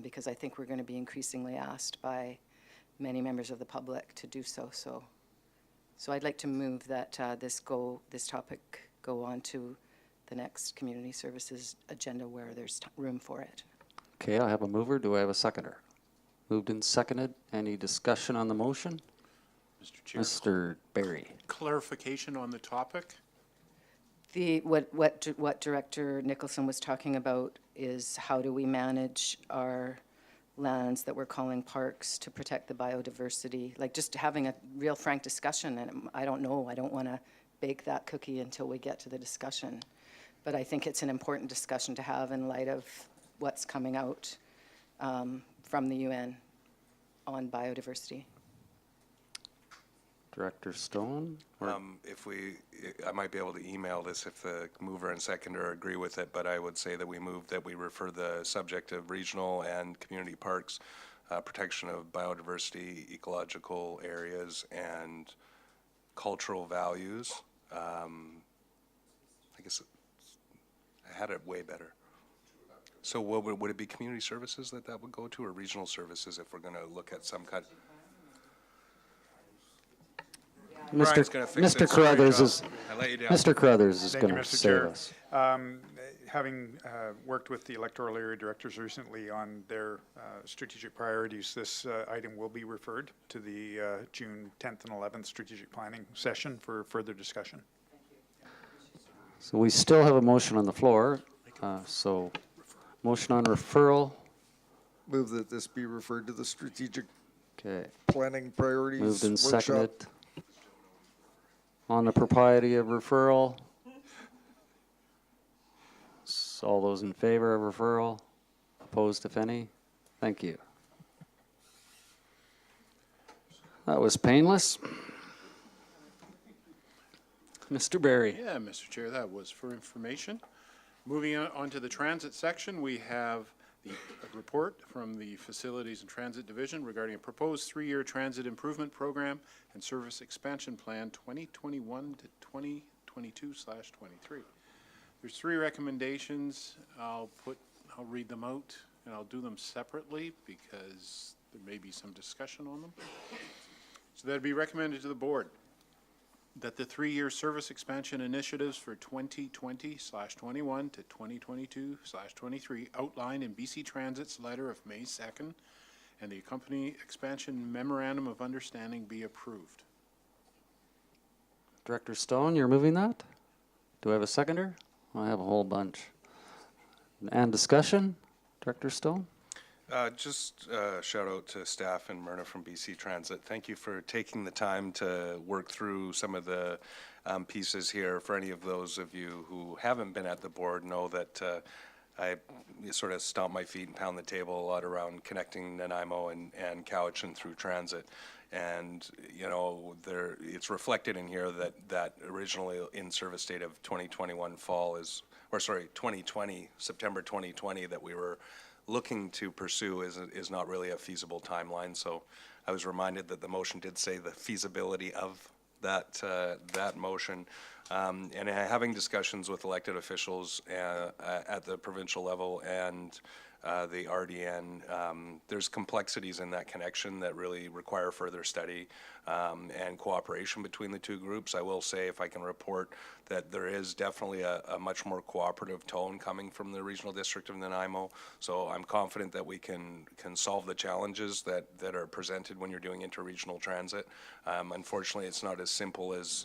because I think we're going to be increasingly asked by many members of the public to do so. So I'd like to move that this topic go on to the next community services agenda where there's room for it. Okay, I have a mover. Do I have a seconder? Moved and seconded. Any discussion on the motion? Mr. Chair. Mr. Barry. Clarification on the topic? What Director Nicholson was talking about is how do we manage our lands that we're calling parks to protect the biodiversity, like just having a real frank discussion. And I don't know, I don't want to bake that cookie until we get to the discussion. But I think it's an important discussion to have in light of what's coming out from the UN on biodiversity. Director Stone? I might be able to email this if the mover and seconder agree with it, but I would say that we refer the subject of regional and community parks, protection of biodiversity, ecological areas, and cultural values. I guess I had it way better. So would it be community services that would go to, or regional services if we're going to look at some kind? Mr. Carruthers is going to save us. Having worked with the electoral area directors recently on their strategic priorities, this item will be referred to the June 10th and 11th strategic planning session for further discussion. So we still have a motion on the floor. So motion on referral. Move that this be referred to the strategic Okay. planning priorities Moved and workshop. seconded. On the propriety of referral. All those in favor of referral? Opposed, if any? Thank you. That was painless. Mr. Barry. Yeah, Mr. Chair, that was for information. Moving on to the transit section, we have the report from the Facilities and Transit Division regarding a proposed 3-year transit improvement program and service expansion plan 2021 to 2022/23. There's 3 recommendations. I'll read them out and I'll do them separately because there may be some discussion on them. So that'd be recommended to the board that the three-year service expansion initiatives for 2020/21 to 2022/23 outlined in BC Transit's letter of May 2nd and the accompanying expansion memorandum of understanding be approved. Director Stone, you're moving that? Do I have a seconder? I have a whole bunch. And discussion? Director Stone? Just shout out to staff and Myrna from BC Transit. Thank you for taking the time to work through some of the pieces here. For any of those of you who haven't been at the board, know that I sort of stomp my feet and pound the table a lot around connecting Nanaimo and Cowichan through transit. And, you know, it's reflected in here that originally in-service date of 2021 fall is, or sorry, 2020, September 2020, that we were looking to pursue is not really a feasible timeline. So I was reminded that the motion did say the feasibility of that motion. And having discussions with elected officials at the provincial level and the RDN, there's complexities in that connection that really require further study and cooperation between the two groups. I will say, if I can report, that there is definitely a much more cooperative tone coming from the Regional District of Nanaimo. So I'm confident that we can solve the challenges that are presented when you're doing interregional transit. Unfortunately, it's not as simple as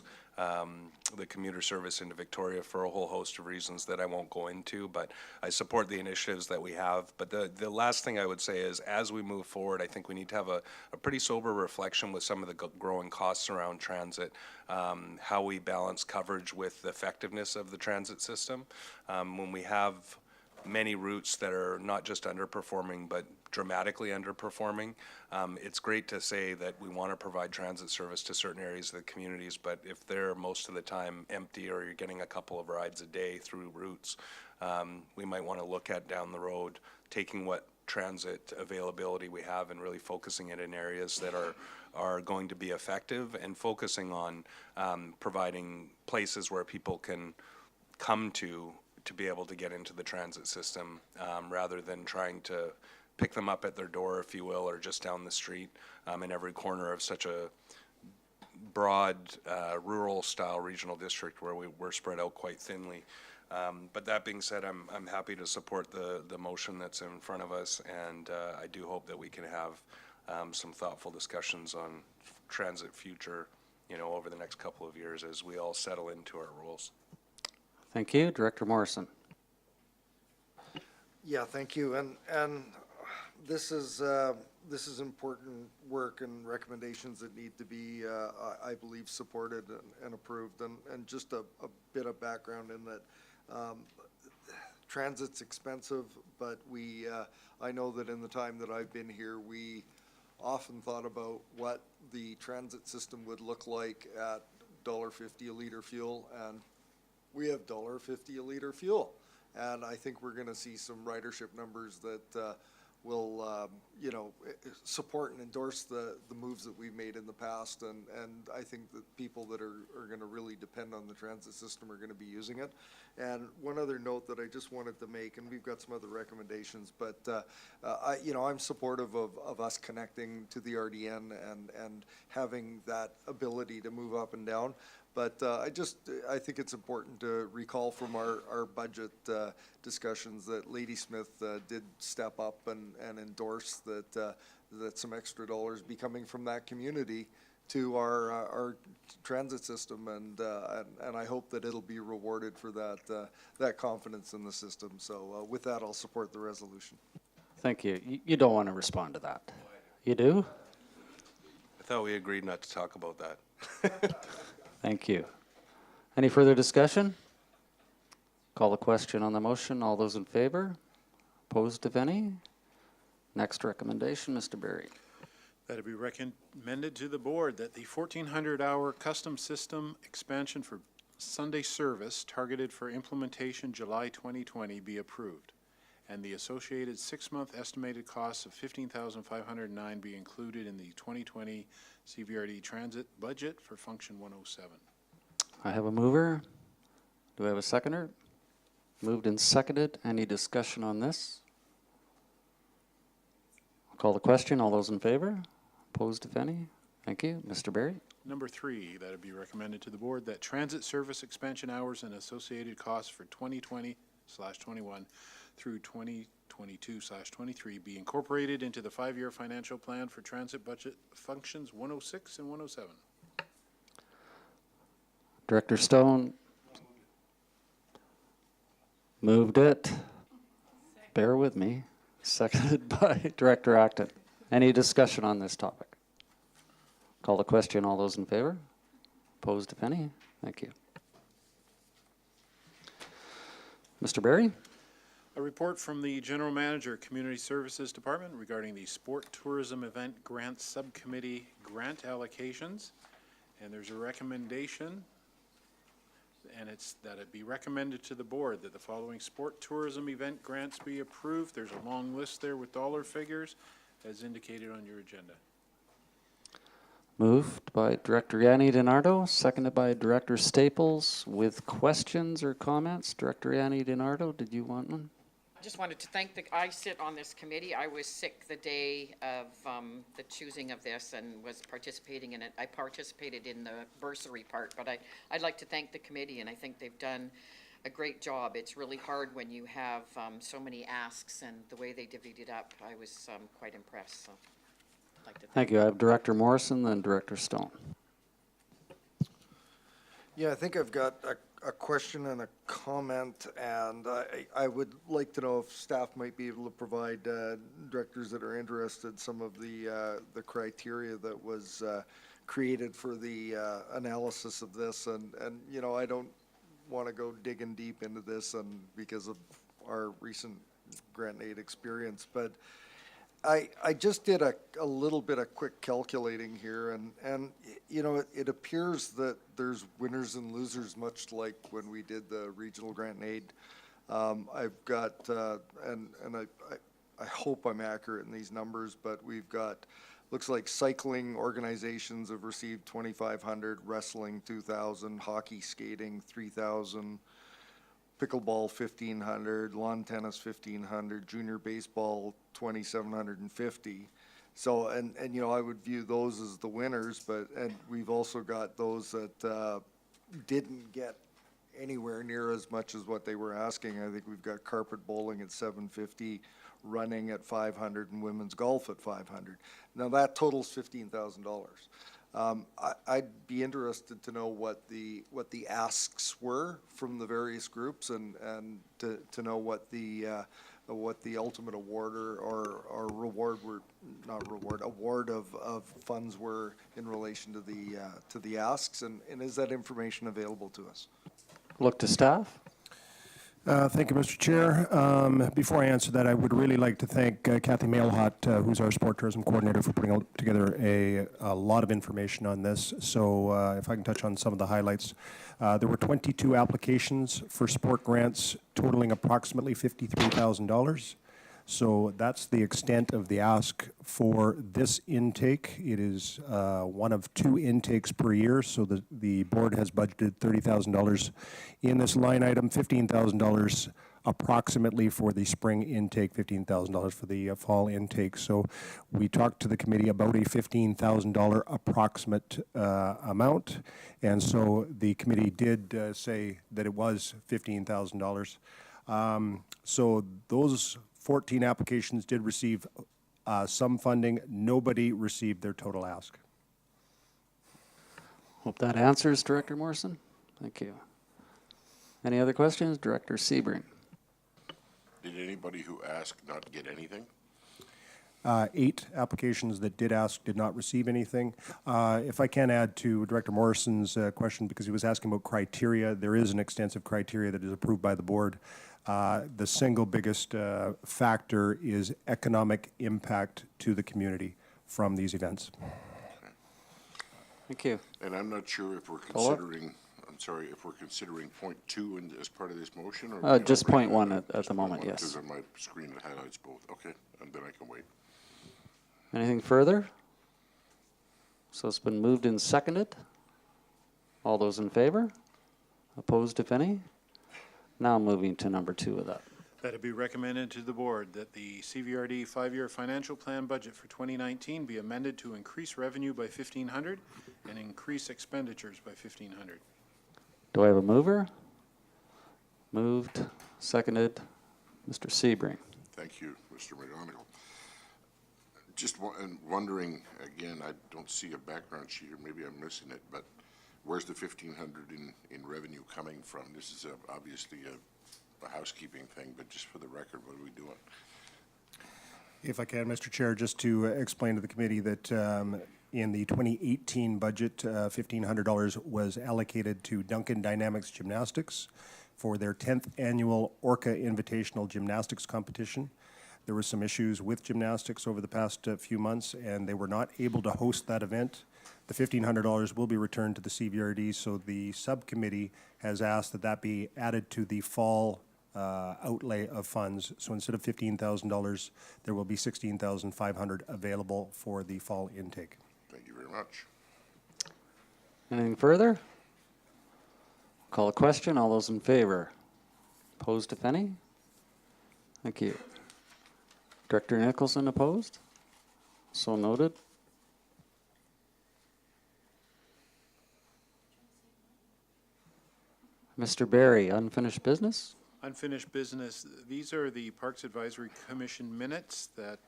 the commuter service into Victoria for a whole host of reasons that I won't go into, but I support the initiatives that we have. But the last thing I would say is, as we move forward, I think we need to have a pretty sober reflection with some of the growing costs around transit, how we balance coverage with the effectiveness of the transit system. When we have many routes that are not just underperforming, but dramatically underperforming. It's great to say that we want to provide transit service to certain areas of the communities, but if they're most of the time empty or you're getting a couple of rides a day through routes, we might want to look at down the road taking what transit availability we have and really focusing it in areas that are going to be effective, and focusing on providing places where people can come to be able to get into the transit system, rather than trying to pick them up at their door, if you will, or just down the street in every corner of such a broad rural style regional district where we're spread out quite thinly. But that being said, I'm happy to support the motion that's in front of us, and I do hope that we can have some thoughtful discussions on transit future, you know, over the next couple of years as we all settle into our roles. Thank you. Director Morrison. Yeah, thank you. And this is important work and recommendations that need to be, I believe, supported and approved. And just a bit of background in that transit's expensive, but I know that in the time that I've been here, we often thought about what the transit system would look like at $1.50 a litre fuel, and we have $1.50 a litre fuel. And I think we're going to see some ridership numbers that will, you know, support and endorse the moves that we've made in the past. And I think that people that are going to really depend on the transit system are going to be using it. And one other note that I just wanted to make, and we've got some other recommendations, but I'm supportive of us connecting to the RDN and having that ability to move up and down. But I think it's important to recall from our budget discussions that Ladysmith did step up and endorse that some extra dollars be coming from that community to our transit system, and I hope that it'll be rewarded for that confidence in the system. So with that, I'll support the resolution. Thank you. You don't want to respond to that. You do? I thought we agreed not to talk about that. Thank you. Any further discussion? Call the question on the motion. All those in favor? Opposed, if any? Next recommendation, Mr. Berry. That it be recommended to the board that the 1,400-hour custom system expansion for Sunday service targeted for implementation July 2020 be approved, and the associated 6-month estimated costs of $15,509 be included in the 2020 CVRD transit budget for function 107. I have a mover. Do I have a seconder? Moved and seconded. Any discussion on this? I'll call the question. All those in favor? Opposed, if any? Thank you. Mr. Berry? Number 3, that it be recommended to the board that transit service expansion hours and associated costs for 2020/21 through 2022/23 be incorporated into the 5-year financial plan for transit budget functions 106 and 107. Director Stone? Moved it. Bear with me. Seconded by Director Acton. Any discussion on this topic? Call the question. All those in favor? Opposed, if any? Thank you. Mr. Berry? A report from the General Manager, Community Services Department regarding the Sport Tourism Event Grant Subcommittee grant allocations. And there's a recommendation, and it's that it be recommended to the board that the following sport tourism event grants be approved. There's a long list there with dollar figures as indicated on your agenda. Moved by Director Yanni DiNardo, seconded by Director Staples. With questions or comments, Director Yanni DiNardo, did you want one? I just wanted to thank I sit on this committee. I was sick the day of the choosing of this and was participating in it. I participated in the bursary part, but I'd like to thank the committee, and I think they've done a great job. It's really hard when you have so many asks, and the way they divvied it up, I was quite impressed. So I'd like to Thank you. I have Director Morrison, then Director Stone. Yeah, I think I've got a question and a comment, and I would like to know if staff might be able to provide directors that are interested some of the criteria that was created for the analysis of this. And you know, I don't want to go digging deep into this and because of our recent grant aid experience, but I just did a little bit of quick calculating here, and you know, it appears that there's winners and losers, much like when we did the regional grant and aid. I've got, and I hope I'm accurate in these numbers, but we've got, looks like cycling organizations have received 2,500, wrestling 2,000, hockey skating 3,000, pickleball 1,500, lawn tennis 1,500, junior baseball 2,750. So, and you know, I would view those as the winners, and we've also got those that didn't get anywhere near as much as what they were asking. I think we've got carpet bowling at 750, running at 500, and women's golf at 500. Now that totals $15,000. I'd be interested to know what the asks were from the various groups, and to know what the ultimate award or reward were, not reward, award of funds were in relation to the asks, and is that information available to us? Look to staff. Thank you, Mr. Chair. Before I answer that, I would really like to thank Kathy Mailhot, who's our sport tourism coordinator, for putting together a lot of information on this. So if I can touch on some of the highlights. There were 22 applications for sport grants totaling approximately $53,000. So that's the extent of the ask for this intake. It is one of 2 intakes per year, so the board has budgeted $30,000 in this line item, $15,000 approximately for the spring intake, $15,000 for the fall intake. So we talked to the committee about a $15,000 approximate amount, and so the committee did say that it was $15,000. So those 14 applications did receive some funding. Nobody received their total ask. Hope that answers Director Morrison. Thank you. Any other questions? Director Sebring. Did anybody who asked not get anything? 8 applications that did ask did not receive anything. If I can add to Director Morrison's question, because he was asking about criteria, there is an extensive criteria that is approved by the board. The single biggest factor is economic impact to the community from these events. Thank you. And I'm not sure if we're considering, if we're considering point 2 as part of this motion, or just point 1 at the moment, yes. Because on my screen it highlights both. Okay, and then I can wait. Anything further? So it's been moved and seconded. All those in favor? Opposed, if any? Now moving to number 2 of that. That it be recommended to the board that the CVRD 5-year financial plan budget for 2019 be amended to increase revenue by $1,500 and increase expenditures by $1,500. Do I have a mover? Moved, seconded. Mr. Sebring. Thank you, Mr. McGonigal. Just wondering, again, I don't see a background sheet, or maybe I'm missing it, but where's the $1,500 in revenue coming from? This is obviously a housekeeping thing, but just for the record, what are we doing? If I can, Mr. Chair, just to explain to the committee that in the 2018 budget, $1,500 was allocated to Duncan Dynamics Gymnastics for their 10th annual Orca Invitational Gymnastics Competition. There were some issues with gymnastics over the past few months, and they were not able to host that event. The $1,500 will be returned to the CVRD, so the subcommittee has asked that that be added to the fall outlay of funds. So instead of $15,000, there will be $16,500 available for the fall intake. Thank you very much. Anything further? Call a question. All those in favor? Opposed, if any? Thank you. Director Nicholson opposed? So noted. Mr. Barry, unfinished business? Unfinished business, these are the Parks Advisory Commission minutes that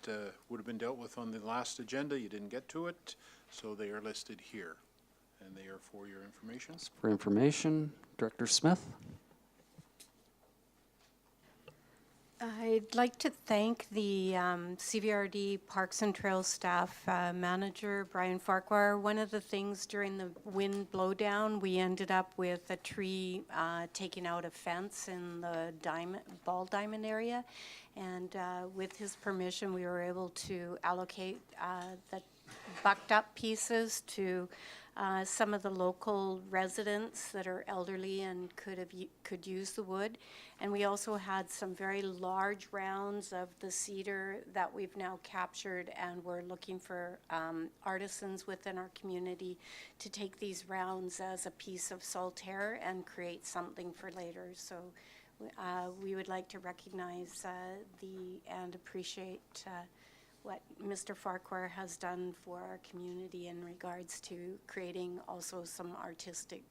would have been dealt with on the last agenda. You didn't get to it, so they are listed here, and they are for your information. For information, Director Smith? I'd like to thank the CVRD Parks and Trails staff manager, Brian Farquhar. One of the things during the wind blowdown, we ended up with a tree taking out a fence in the ball diamond area. And with his permission, we were able to allocate the bucked up pieces to some of the local residents that are elderly and could use the wood. And we also had some very large rounds of the cedar that we've now captured, and we're looking for artisans within our community to take these rounds as a piece of solitaire and create something for later. So we would like to recognize and appreciate what Mr. Farquhar has done for our community in regards to creating also some artistic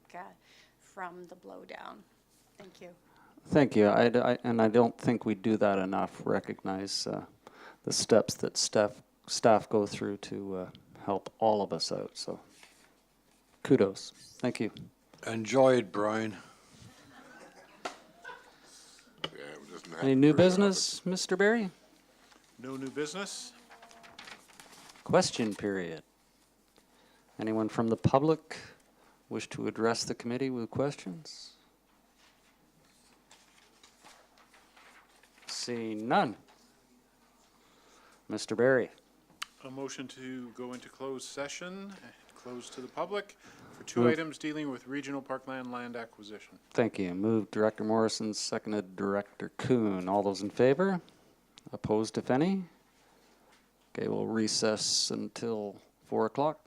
from the blowdown. Thank you. Thank you. And I don't think we do that enough, recognize the steps that staff go through to help all of us out. So kudos. Thank you. Enjoy it, Brian. Any new business, Mr. Barry? No new business. Question period. Anyone from the public wish to address the committee with questions? Seeing none. Mr. Barry. A motion to go into closed session, closed to the public, for two items dealing with regional parkland land acquisition. Thank you. Moved Director Morrison, seconded Director Kuhn. All those in favor? Opposed, if any? Okay, we'll recess until 4 o'clock.